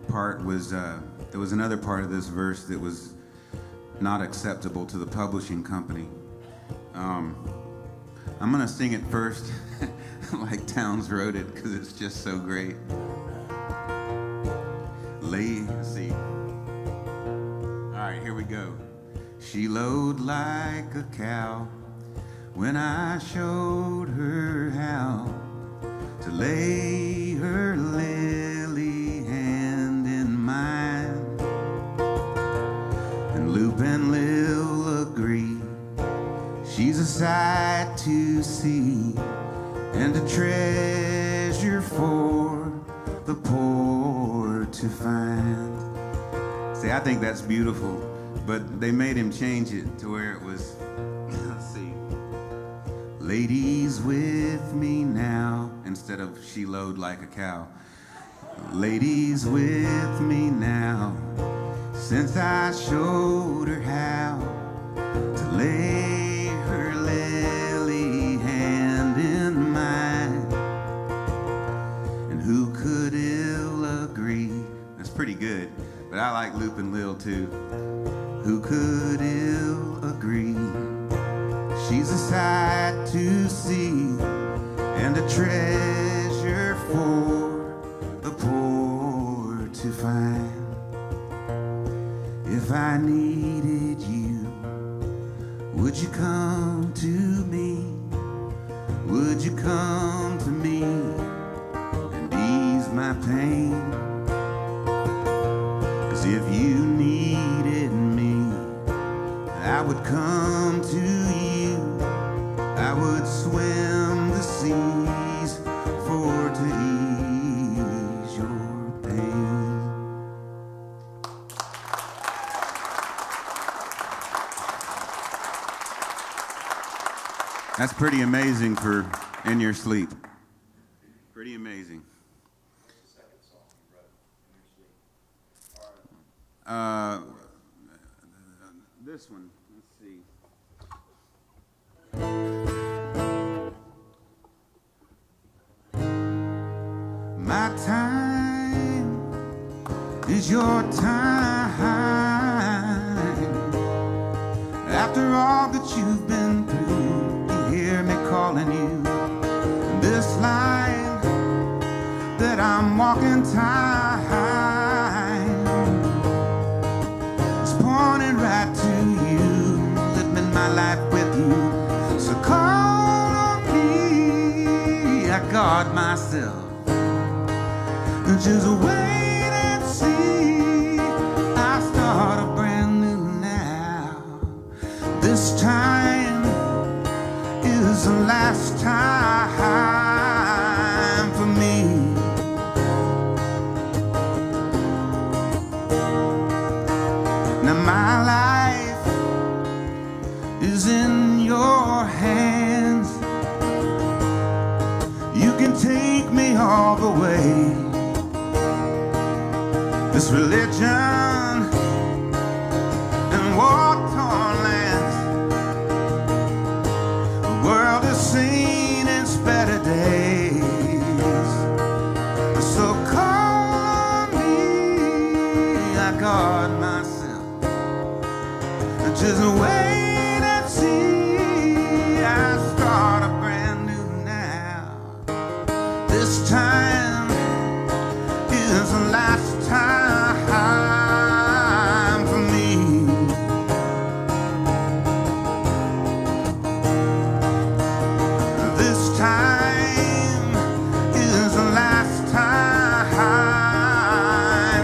C: part was there was another part of this verse that was not acceptable to the publishing company. I'm gonna sing it first, like Townes wrote it, because it's just so great. Let's see. All right, here we go. She lowed like a cow when I showed her how to lay her lily hand in mine. And Loop and Lil agree she's a sight to see and a treasure for the poor to find. See, I think that's beautiful, but they made him change it to where it was, let's see, ladies with me now, instead of she lowed like a cow. Ladies with me now, since I showed her how to lay her lily hand in mine. And who could ill agree? That's pretty good, but I like Loop and Lil too. Who could ill agree? She's a sight to see and a treasure for the poor to find. If I needed you, would you come to me? Would you come to me and ease my pain? 'Cause if you needed me, I would come to you. I would swim the seas for to ease your pain. That's pretty amazing for in your sleep. Pretty amazing.
D: What's the second song you wrote in your sleep?
C: This one, let's see. My time is your time. After all that you've been through, you hear me calling you. This line that I'm walking time is pointing right to you, living my life with you. So call on me, I guard myself. Just wait and see. I start a brand new now. This time is the last time for me. Now my life is in your hands. You can take me all the way. This religion and war-torn lands, the world has seen its better days. So call on me, I guard myself. Just wait and see. I start a brand new now. This time is the last time for me. This time is the last time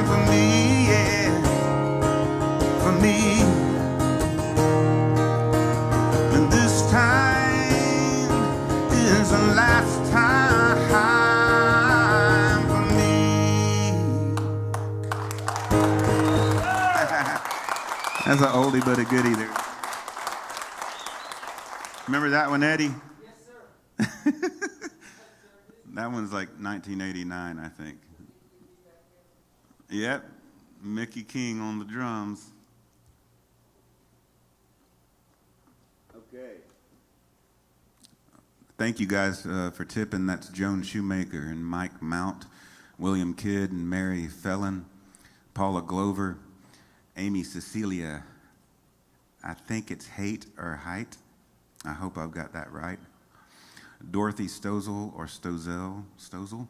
C: for me, yeah, for me. And this time is the last time for me. That's an oldie but a goodie there. Remember that one, Eddie?
D: Yes, sir.
C: That one's like 1989, I think. Yep, Mickey King on the drums. Okay. Thank you guys for tipping. That's Joan Shoemaker and Mike Mount, William Kidd and Mary Fellon, Paula Glover, Amy Cecilia. I think it's Haight or Height. I hope I've got that right. Dorothy Stozel or Stozel,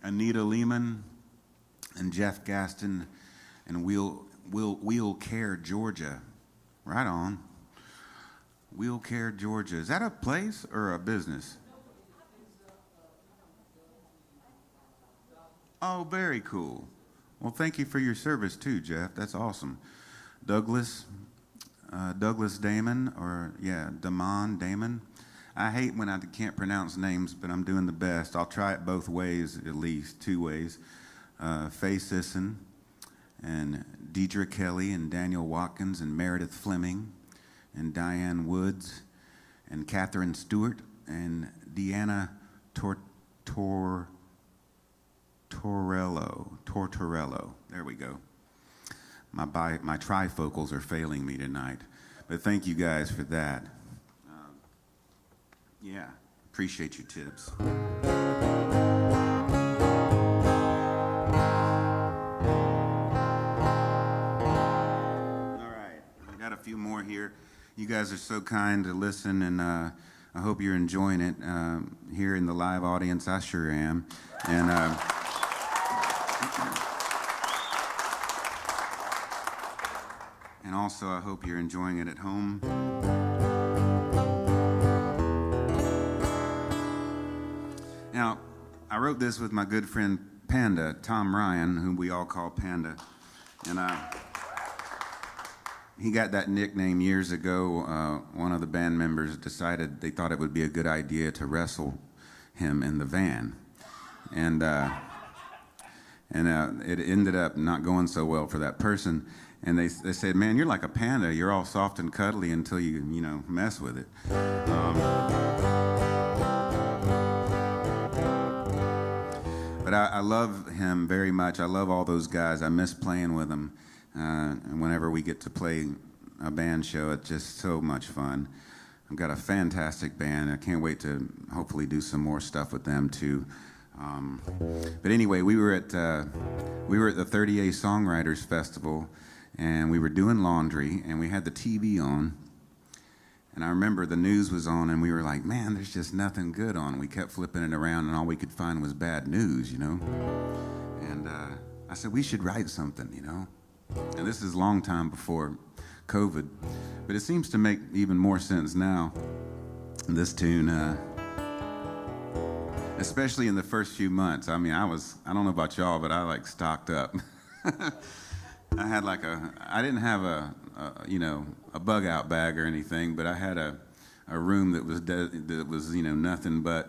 C: Anita Lehman, and Jeff Gaston, and Wheel Care, Georgia. Right on. Wheel Care, Georgia. Is that a place or a business? Oh, very cool. Well, thank you for your service too, Jeff. That's awesome. Douglas Damon, Damon. I hate when I can't pronounce names, but I'm doing the best. I'll try it both ways, at least 2 ways. Faye Sisson, and Deidre Kelly, and Daniel Watkins, and Meredith Fleming, and Diane Woods, and Catherine Stewart, and Deanna Tortorello. There we go. My trifocals are failing me tonight. But thank you guys for that. Yeah, appreciate your tips. All right, we got a few more here. You guys are so kind to listen, and I hope you're enjoying it. Here in the live audience, I sure am. And and also, I hope you're enjoying it at home. Now, I wrote this with my good friend Panda, Tom Ryan, whom we all call Panda. And he got that nickname years ago. One of the band members decided they thought it would be a good idea to wrestle him in the van. And it ended up not going so well for that person. And they said, man, you're like a panda. You're all soft and cuddly until you mess with it. But I love him very much. I love all those guys. I miss playing with them. And whenever we get to play a band show, it's just so much fun. I've got a fantastic band. I can't wait to hopefully do some more stuff with them too. But anyway, we were at the 30A Songwriters Festival, and we were doing laundry, and we had the TV on. And I remember the news was on, and we were like, man, there's just nothing good on. We kept flipping it around, and all we could find was bad news, And I said, we should write something, And this is a long time before COVID, but it seems to make even more sense now. This tune, especially in the first few months. I mean, I don't know about y'all, but I stocked up. I had I didn't have a bug out bag or anything, but I had a room that was nothing but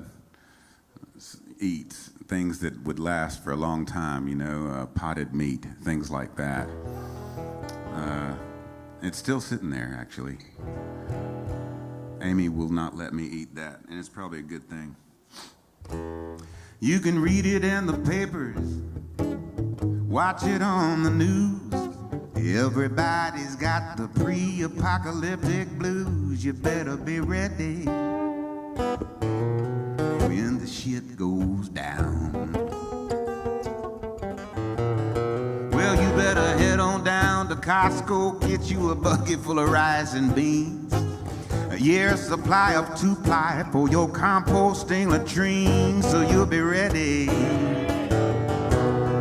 C: eats, things that would last for a long time, potted meat, things like that. It's still sitting there, actually. Amy will not let me eat that, and it's probably a good thing. You can read it in the papers, watch it on the news. Everybody's got the pre-apocalyptic blues. You better be ready when the shit goes down. Well, you better head on down to Costco, get you a bucket full of rice and beans, a year's supply of 2-ply for your composting latrine, so you'll be ready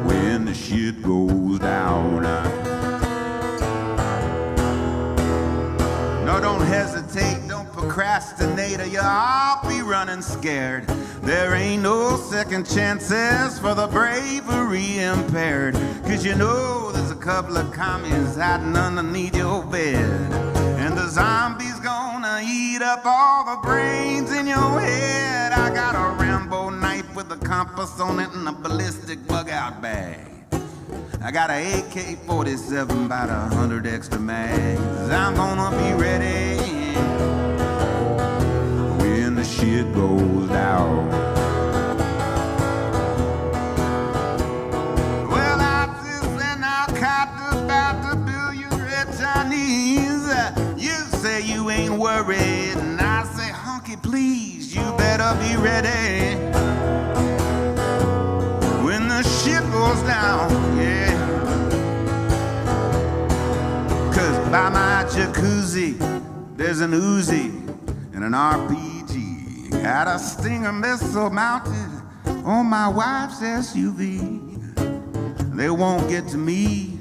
C: when the shit goes down. No, don't hesitate, don't procrastinate, or you'll all be running scared. There ain't no second chances for the bravery impaired, 'cause there's a couple of commies hiding underneath your bed, and the zombies gonna eat up all the brains in your head. I got a Rambo knife with a compass on it and a ballistic bug-out bag. I got a AK-47, about 100 extra mags. I'm gonna be ready when the shit goes down. Well, I just been out caught about the billion red Chinese. You say you ain't worried, and I say, honky, please, you better be ready when the shit goes down, yeah. 'Cause by my jacuzzi, there's an Uzi and an RPG. Got a Stinger missile mounted on my wife's SUV. They won't get to me,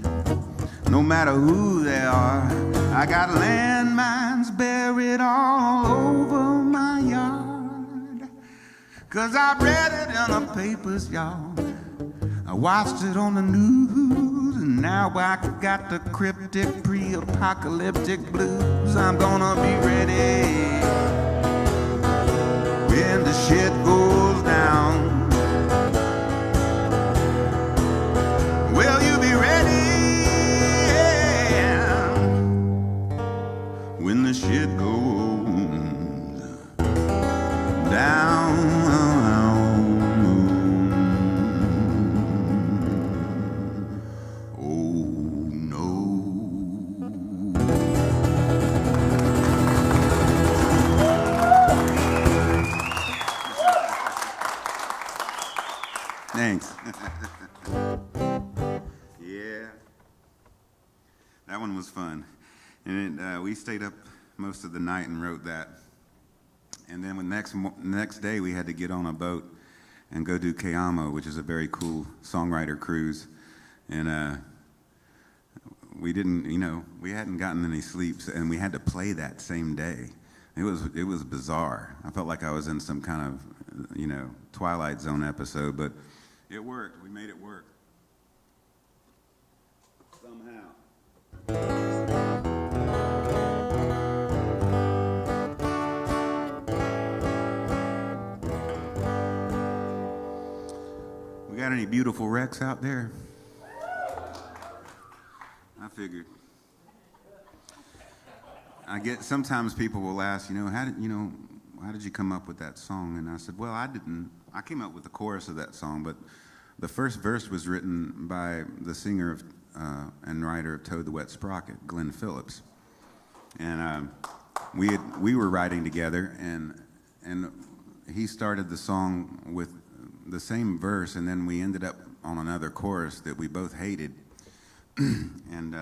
C: no matter who they are. I got landmines buried all over my yard. 'Cause I read it in the papers, y'all. I watched it on the news, and now I got the cryptic pre-apocalyptic blues. I'm gonna be ready when the shit goes down. Will you be ready when the shit goes down? Thanks. Yeah, that one was fun, and we stayed up most of the night and wrote that. And then next day we had to get on a boat and go do Kayamo, which is a very cool songwriter cruise. And we hadn't gotten any sleep, and we had to play that same day. It was bizarre. I felt like I was in some kind of, Twilight Zone episode, but it worked. We made it work. Somehow. We got any beautiful wrecks out there? I figured. Sometimes people will ask, how did you come up with that song? And I said, well, I didn't. I came up with the chorus of that song, but the first verse was written by the singer and writer of Toad the Wet Sprocket, Glenn Phillips. And we were writing together, and he started the song with the same verse, and then we ended up on another chorus that we both hated. And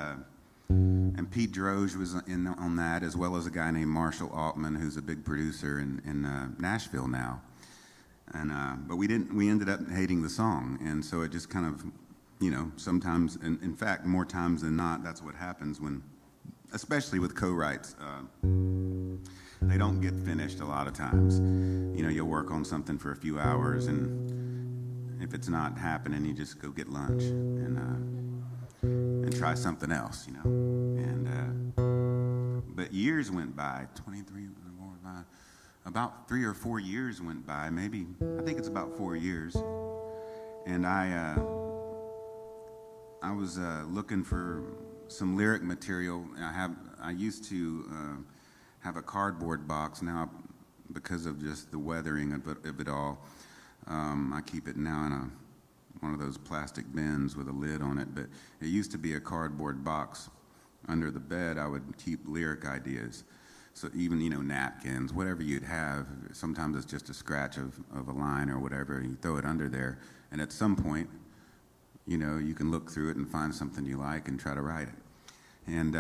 C: Pete Droge was in on that, as well as a guy named Marshall Altman, who's a big producer in Nashville now. But we ended up hating the song, and so it just kind of, sometimes, in fact, more times than not, that's what happens when, especially with co-writes, they don't get finished a lot of times. You'll work on something for a few hours, and if it's not happening, you just go get lunch and try something else, but years went by, 23, about 3 or 4 years went by, maybe, I think it's about 4 years, and I was looking for some lyric material. I used to have a cardboard box. Now, because of just the weathering of it all, I keep it now in one of those plastic bins with a lid on it, but it used to be a cardboard box. Under the bed, I would keep lyric ideas. So even, napkins, whatever you'd have, sometimes it's just a scratch of a line or whatever, and you throw it under there, and at some point, you can look through it and find something you like and try to write it. And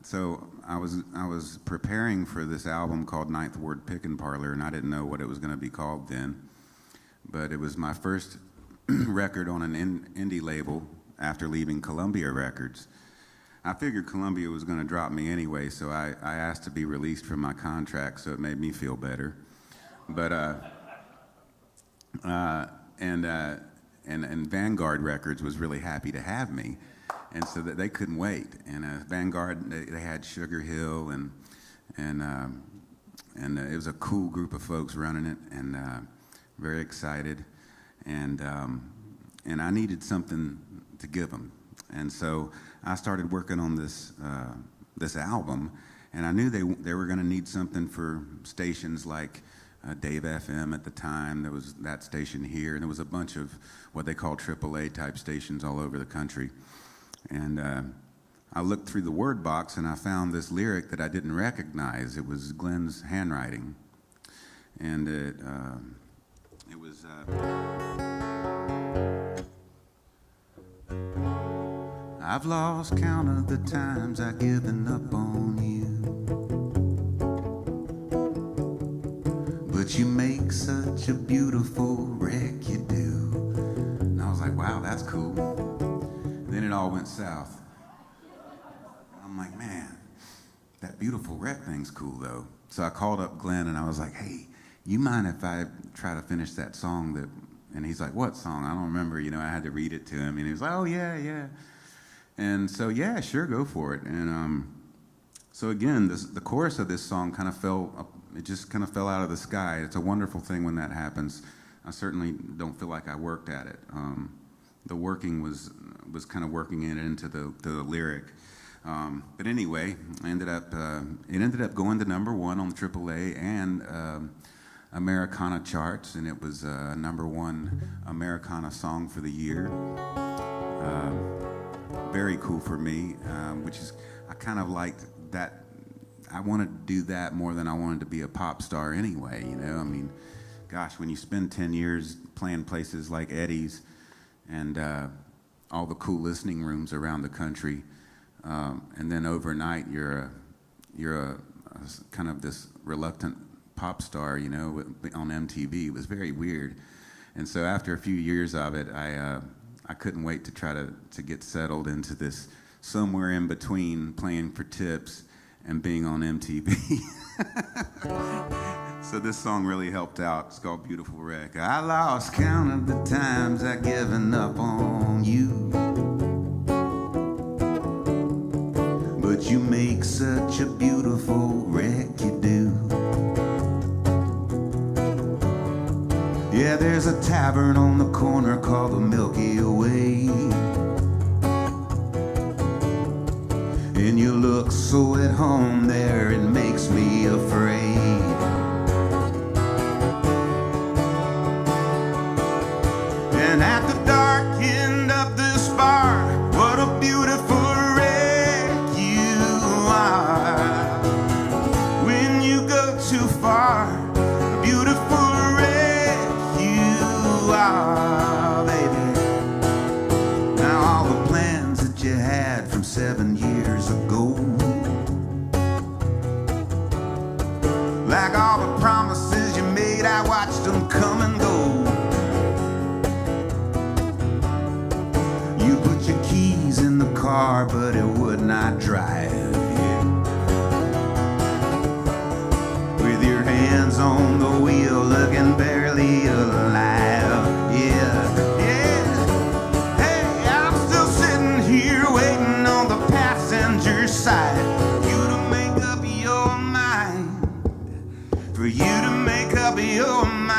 C: so I was preparing for this album called Ninth Ward Pickin' Parlor, and I didn't know what it was going to be called then, but it was my first record on an indie label after leaving Columbia Records. I figured Columbia was going to drop me anyway, so I asked to be released from my contract, so it made me feel better. But and Vanguard Records was really happy to have me, and so that they couldn't wait. And Vanguard, they had Sugar Hill, and it was a cool group of folks running it, and very excited. And I needed something to give them, and so I started working on this album, and I knew they were going to need something for stations like Dave FM at the time. There was that station here, and there was a bunch of what they call AAA type stations all over the country. And I looked through the word box, and I found this lyric that I didn't recognize. It was Glenn's handwriting, and it was. I've lost count of the times I've given up on you, but you make such a beautiful wreck, you do. And I was like, wow, that's cool. And then it all went south. I'm like, man, that beautiful wreck thing's cool though. So I called up Glenn and I was like, hey, you mind if I try to finish that song and he's like, what song? I don't remember, I had to read it to him, and he was like, oh yeah. And so, yeah, sure, go for it. And so again, the chorus of this song kind of fell out of the sky. It's a wonderful thing when that happens. I certainly don't feel like I worked at it. The working was kind of working it into the lyric. But anyway, it ended up going to #1 on the AAA and Americana charts, and it was #1 Americana song for the year. Very cool for me, which is, I kind of liked that. I wanted to do that more than I wanted to be a pop star anyway, I mean, gosh, when you spend 10 years playing places like Eddie's and all the cool listening rooms around the country, and then overnight you're kind of this reluctant pop star, you know, on MTV. It was very weird. And so after a few years of it, I couldn't wait to try to get settled into this somewhere in between playing for tips and being on MTV. So this song really helped out. It's called Beautiful Wreck. I lost count of the times I given up on you, but you make such a beautiful wreck, you do. Yeah, there's a tavern on the corner called the Milky Way, and you look so at home there, it makes me afraid. And at the dark end of this bar, what a beautiful wreck you are. When you go too far, a beautiful wreck you are, baby. Now all the plans that you had from 7 years ago, like all the promises you made, I watched them come and go. You put your keys in the car, but it would not drive. Yeah. With your hands on the wheel, looking barely alive. Yeah, yeah. Hey, I'm still sitting here waiting on the passenger side. You to make up your mind. For you to make up your mind.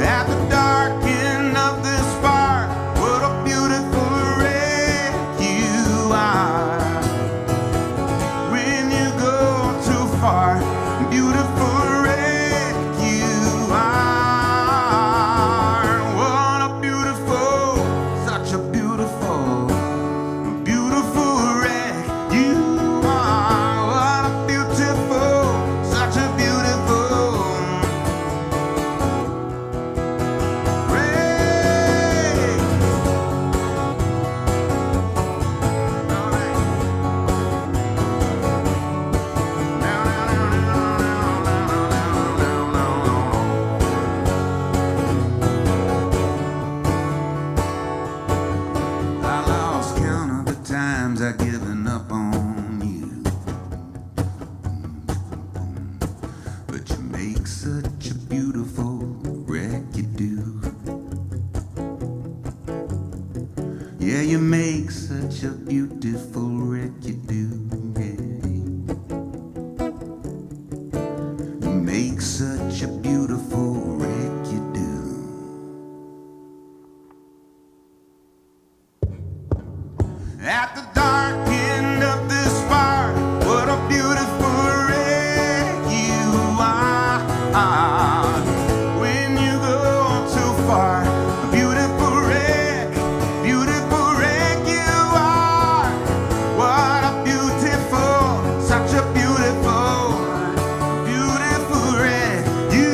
C: At the dark end of this bar, what a beautiful wreck you are. When you go too far, beautiful wreck you are. What a beautiful, such a beautiful, beautiful wreck you are. What a beautiful, such a beautiful wreck. All right. I lost count of the times I given up on you, but you make such a beautiful wreck, you do. Yeah, you make such a beautiful wreck, you do. Yeah. You make such a beautiful wreck, you do. At the dark end of this bar, what a beautiful wreck you are. When you go too far, a beautiful wreck you are. What a beautiful, such a beautiful, beautiful wreck you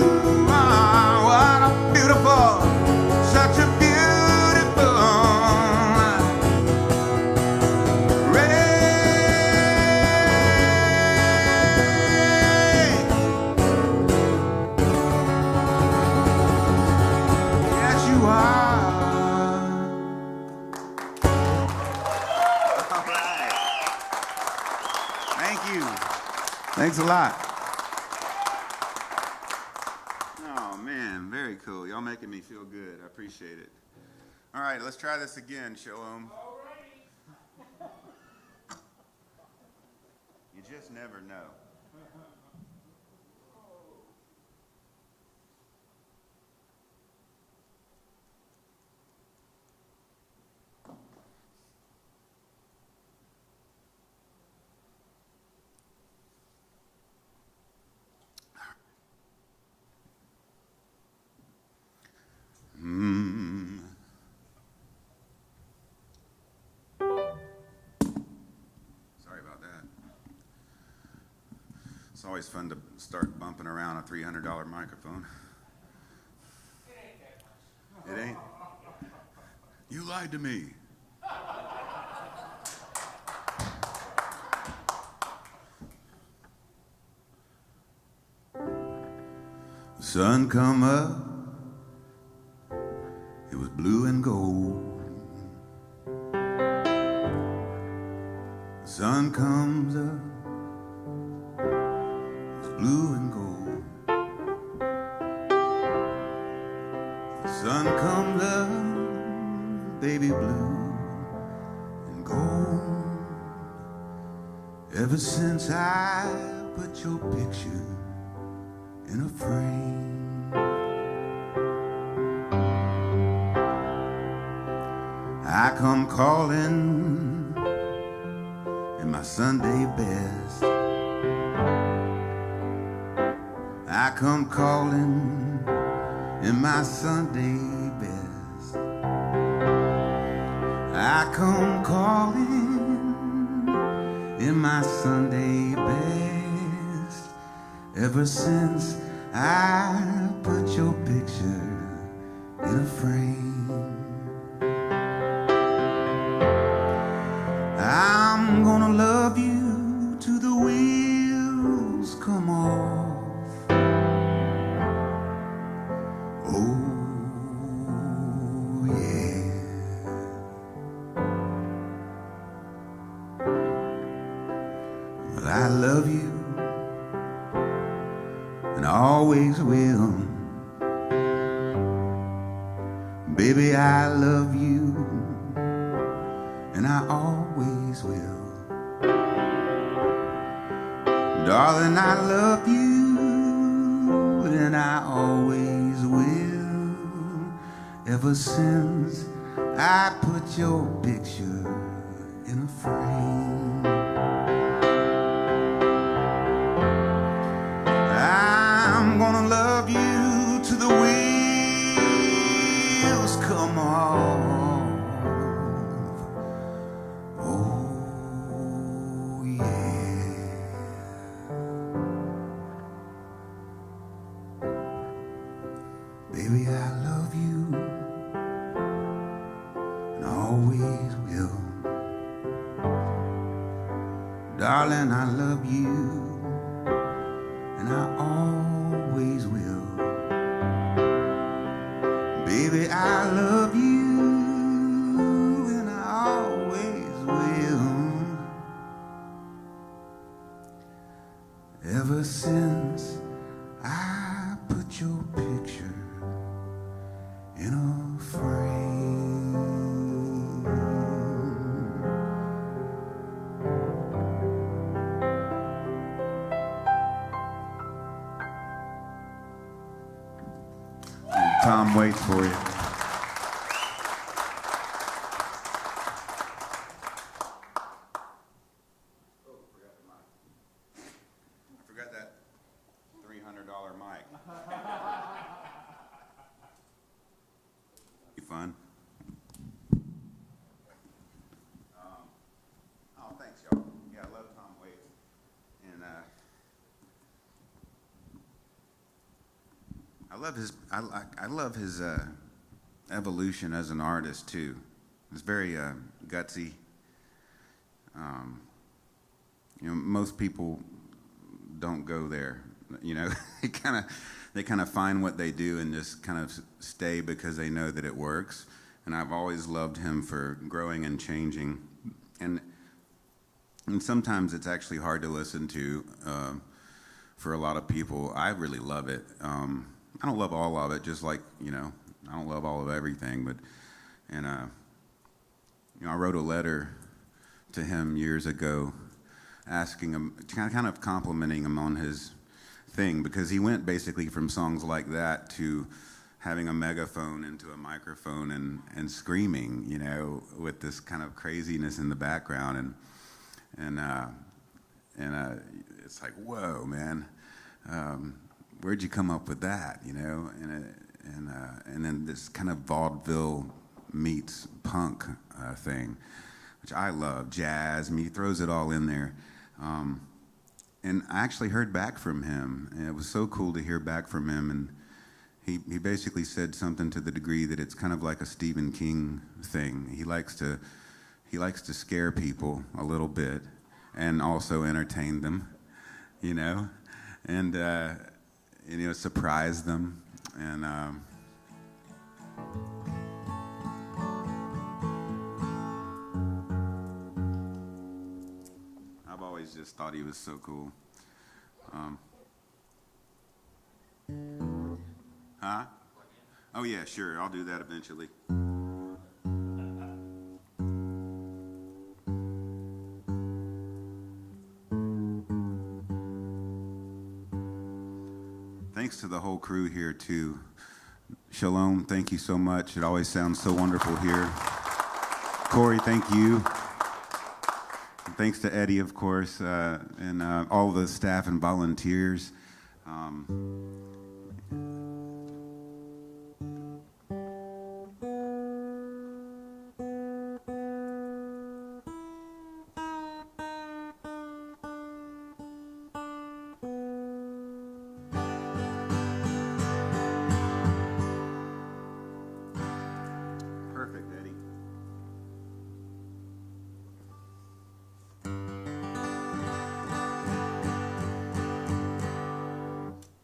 C: are. What a beautiful, such a beautiful yes, you are. All right. Thank you. Thanks a lot. Oh, man, very cool. Y'all making me feel good. I appreciate it. All right, let's try this again, Shalom. You just never know. Sorry about that. It's always fun to start bumping around a $300 microphone. It ain't. You lied to me. sun come up, it was blue and gold. The sun comes up, it's blue and gold. The sun comes up, baby, blue and gold. Ever since I put your picture in a frame, I come calling in my Sunday best. I come calling in my Sunday best. I come calling in my Sunday best. Ever since I put your picture in a frame, I'm gonna love you till the wheels come off. Oh, yeah. Well, I love you and I always will. Baby, I love you and I always will. Darling, I love you and I always will. Ever since I put your picture in a frame, I'm gonna love you till the wheels come off. Baby, I love you and always will. Darling, I love you and I always will. Baby, I love you and I always will. Ever since I put your picture in a frame. Tom waits for you. I forgot that $300 mic. Fun. Oh, thanks, y'all. Yeah, I love Tom Waits, and I love his evolution as an artist too. It's very gutsy. Most people don't go there. They kind of find what they do and just kind of stay because they know that it works. And I've always loved him for growing and changing. And sometimes it's actually hard to listen to for a lot of people. I really love it. I don't love all of it, just like, I don't love all of everything. I wrote a letter to him years ago asking him, kind of complimenting him on his thing, because he went basically from songs like that to having a megaphone into a microphone and screaming, with this kind of craziness in the background, and it's like, whoa, man, where'd you come up with that, and then this kind of vaudeville meets punk thing, which I love, jazz. He throws it all in there. And I actually heard back from him, and it was so cool to hear back from him. And he basically said something to the degree that it's kind of like a Stephen King thing. He likes to scare people a little bit, and also entertain them, And
D: surprise them. And I've always just thought he was so cool. Huh? Oh yeah, sure. I'll do that eventually. Thanks to the whole crew here too. Shalom, thank you so much. It always sounds so wonderful here. Corey, thank you. And thanks to Eddie, of course, and all the staff and volunteers. Perfect, Eddie.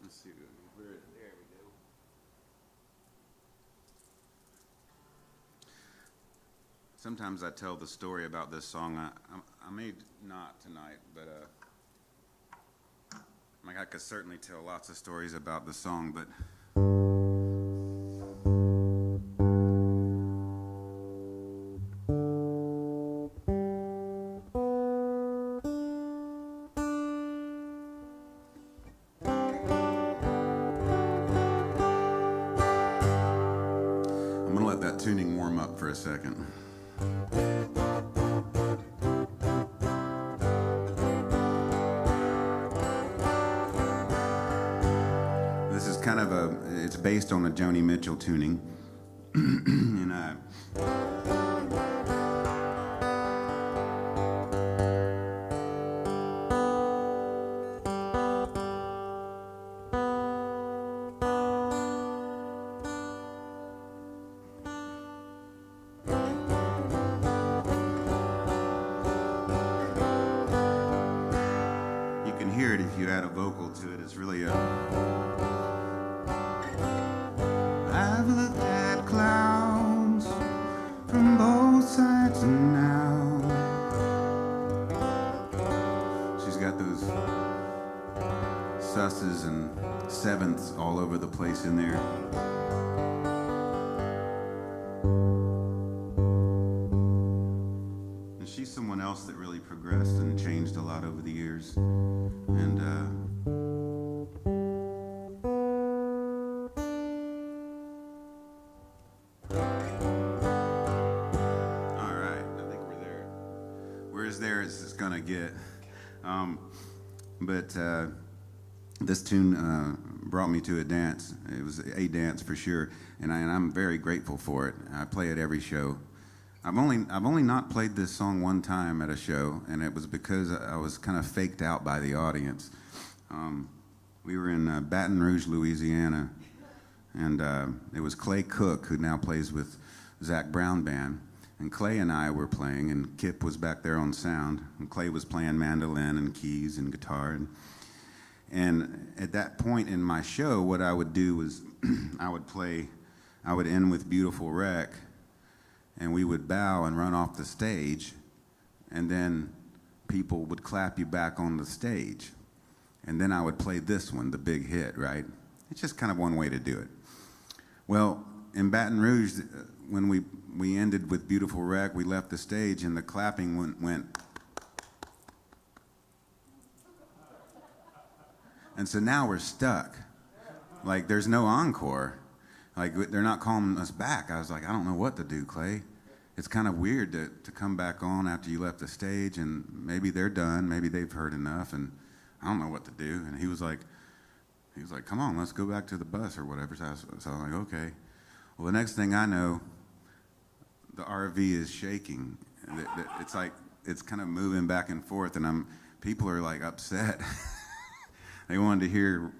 D: Let's see. There we go. Sometimes I tell the story about this song. I may not tonight, but I could certainly tell lots of stories about the song, but I'm going to let that tuning warm up for a second. This is kind of it's based on a Joni Mitchell tuning. And you can hear it if you add a vocal to it. It's really I've looked at clouds from both sides and now she's got those susses and sevenths all over the place in there. And she's someone else that really progressed and changed a lot over the years. And all right, I think we're there. We're as there as it's gonna get. But this tune brought me to a dance. It was a dance for sure, and I'm very grateful for it. I play it every show. I've only not played this song one time at a show, and it was because I was kind of faked out by the audience. We were in Baton Rouge, Louisiana, and it was Clay Cook, who now plays with Zach Brown Band. And Clay and I were playing, and Kip was back there on sound, and Clay was playing mandolin and keys and guitar. And at that point in my show, what I would do was I would end with Beautiful Wreck, and we would bow and run off the stage, and then people would clap you back on the stage. And then I would play this one, the big hit, right? It's just kind of one way to do it. Well, in Baton Rouge, when we ended with Beautiful Wreck, we left the stage, and the clapping went. And so now we're stuck. Like, there's no encore. Like, they're not calling us back. I was like, I don't know what to do, Clay. It's kind of weird to come back on after you left the stage, and maybe they're done, maybe they've heard enough, and I don't know what to do. And he was like, come on, let's go back to the bus or whatever. So I was like, okay. Well, the next thing I know, the RV is shaking. It's like, it's kind of moving back and forth, and people are like upset. They wanted to hear,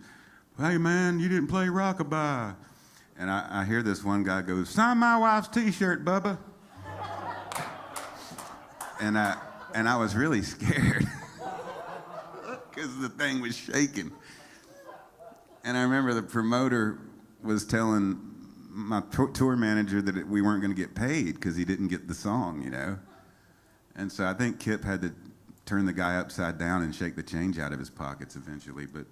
D: hey man, you didn't play Rockabye. And I hear this one guy go, sign my wife's t-shirt, Bubba. And I was really scared because the thing was shaking. And I remember the promoter was telling my tour manager that we weren't going to get paid because he didn't get the song, you know. And so I think Kip had to turn the guy upside down and shake the change out of his pockets eventually. But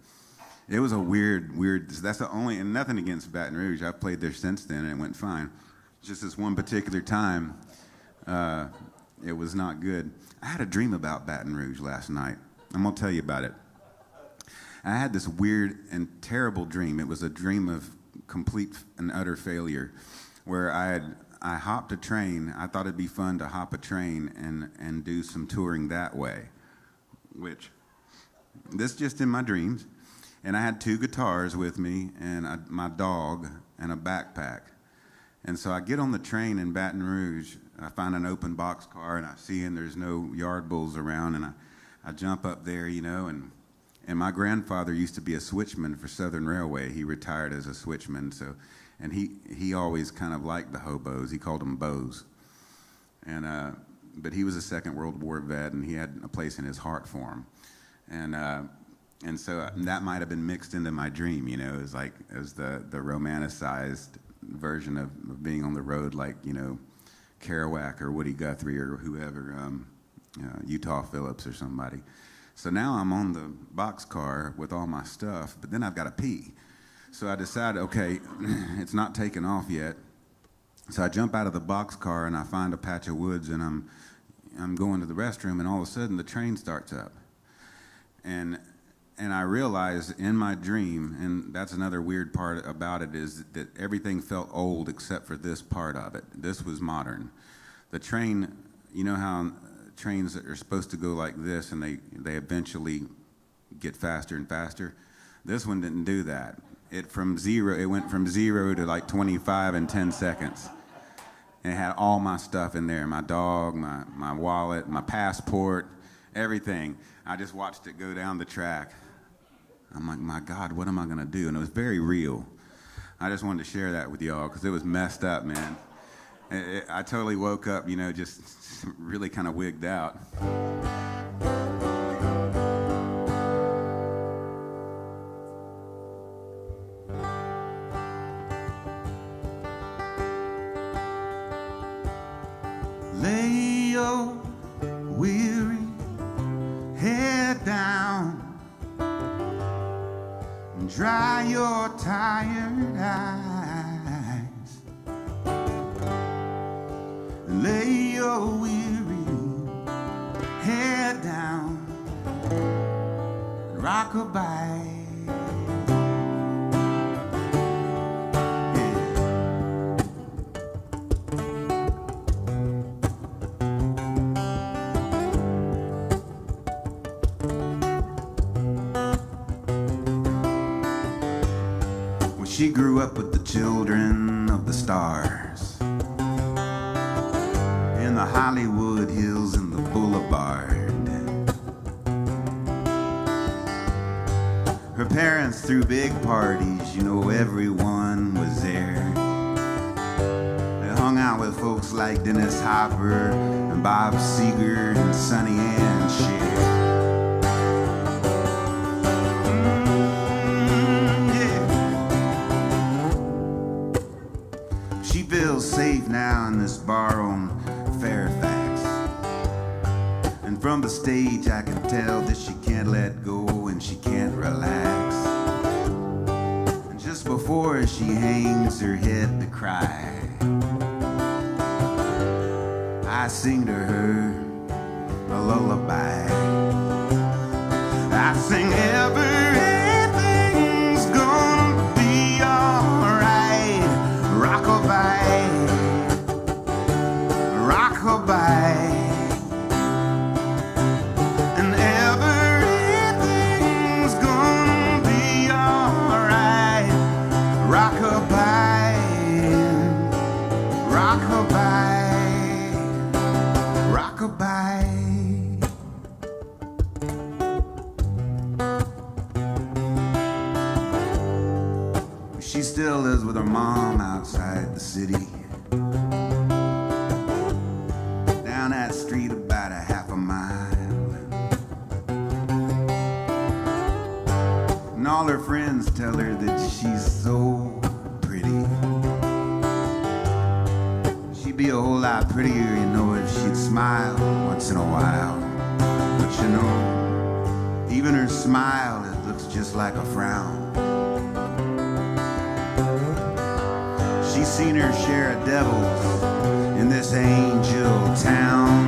D: it was a weird, that's the only, and nothing against Baton Rouge. I've played there since then and it went fine. Just this one particular time, it was not good. I had a dream about Baton Rouge last night. I'm going to tell you about it. I had this weird and terrible dream. It was a dream of complete and utter failure, where I hopped a train. I thought it'd be fun to hop a train and do some touring that way, which, this just in my dreams. And I had 2 guitars with me and my dog and a backpack. And so I get on the train in Baton Rouge. I find an open boxcar and I see and there's no yard bulls around, and I jump up there, you know, and my grandfather used to be a switchman for Southern Railway. He retired as a switchman, and he always kind of liked the hobos. He called them bows. And but he was a Second World War vet, and he had a place in his heart for him. And so that might have been mixed into my dream, you know, as the romanticized version of being on the road, like, you know, Kerouac or Woody Guthrie or whoever, Utah Phillips or somebody. So now I'm on the boxcar with all my stuff, but then I've got to pee. So I decided, okay, it's not taken off yet. So I jump out of the boxcar and I find a patch of woods, and I'm going to the restroom, and all of a sudden the train starts up. And I realize in my dream, and that's another weird part about it, is that everything felt old except for this part of it. This was modern. The train, you know how trains that are supposed to go like this and they eventually get faster and faster? This one didn't do that. It went from 0 to like 25 in 10 seconds. And it had all my stuff in there, my dog, my wallet, my passport, everything. I just watched it go down the track. I'm like, my God, what am I going to do? And it was very real. I just wanted to share that with y'all because it was messed up, man. I totally woke up, you know, just really kind of wigged out.
C: Lay your weary head down and dry your tired eyes. Lay your weary head down and rock-a-bye. She grew up with the children of the stars in the Hollywood Hills and the Boulevard. Her parents threw big parties, you know, everyone was there. They hung out with folks like Dennis Hopper and Bob Seger and Sonny and Cher. Safe now in this bar on Fairfax, and from the stage I can tell that she can't let go and she can't relax. And just before she hangs her head to cry, I sing to her a lullaby. I sing everything's gonna be alright. Rock-a-bye, rock-a-bye, and everything's gonna be alright. Rock-a-bye, rock-a-bye, rock-a-bye. She still lives with her mom outside the city. Down that street about a half a mile. And all her friends
D: friends tell her that she's so pretty. She'd be a whole lot prettier, you know, if she'd smile once in a while. But you know, even her smile, it looks just like a frown. She's seen her share of devils in this angel town.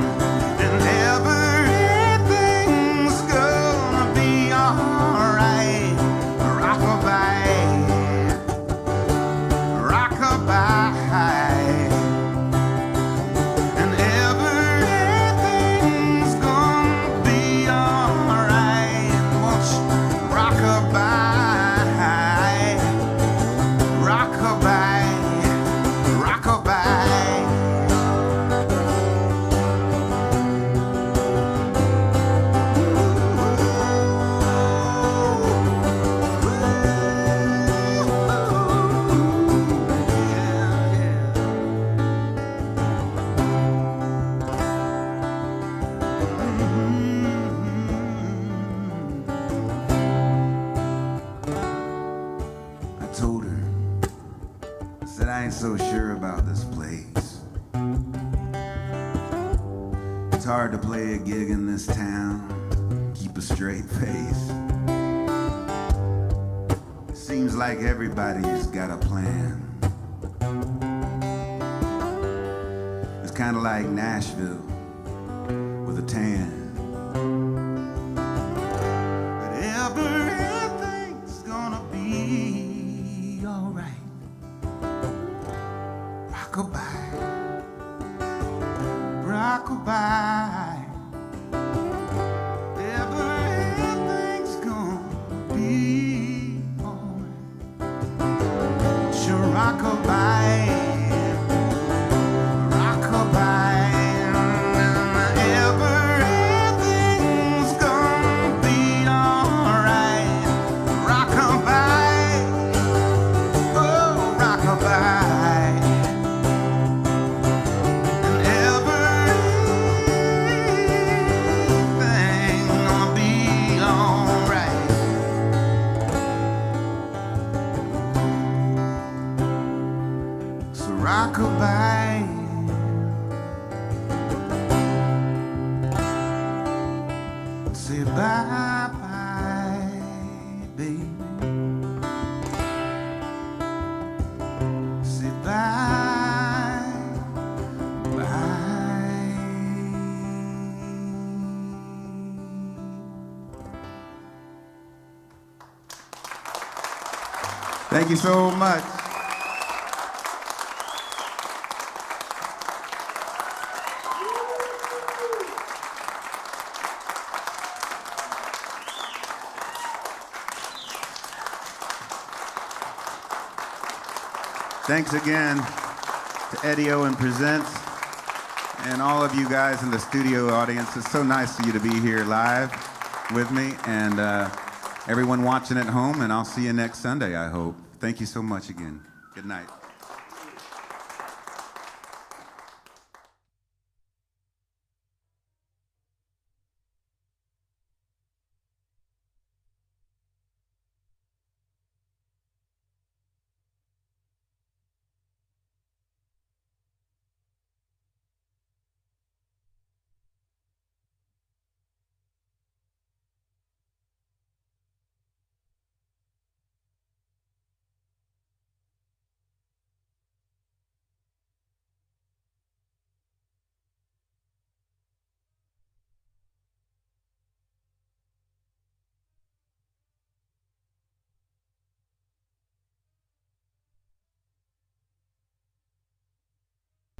D: And everything's gonna be alright. Rockabye, rockabye. And everything's gonna be alright. Watch rockabye, rockabye, rockabye. I told her, I said, I ain't so sure about this place. It's hard to play a gig in this town, keep a straight face. It seems like everybody's got a plan. It's kind of like Nashville with a tan. But everything's gonna be alright. Rockabye, rockabye. Everything's gonna be alright. Sure, rockabye, rockabye. Everything's gonna be alright. Rockabye, oh, rockabye. And everything gonna be alright. So rockabye, say bye-bye, baby. Say bye, bye. Thank you so much. Thanks again to Eddie Owen Presents and all of you guys in the studio audience. It's so nice of you to be here live with me, and everyone watching at home, and I'll see you next Sunday, I hope. Thank you so much again. Good night.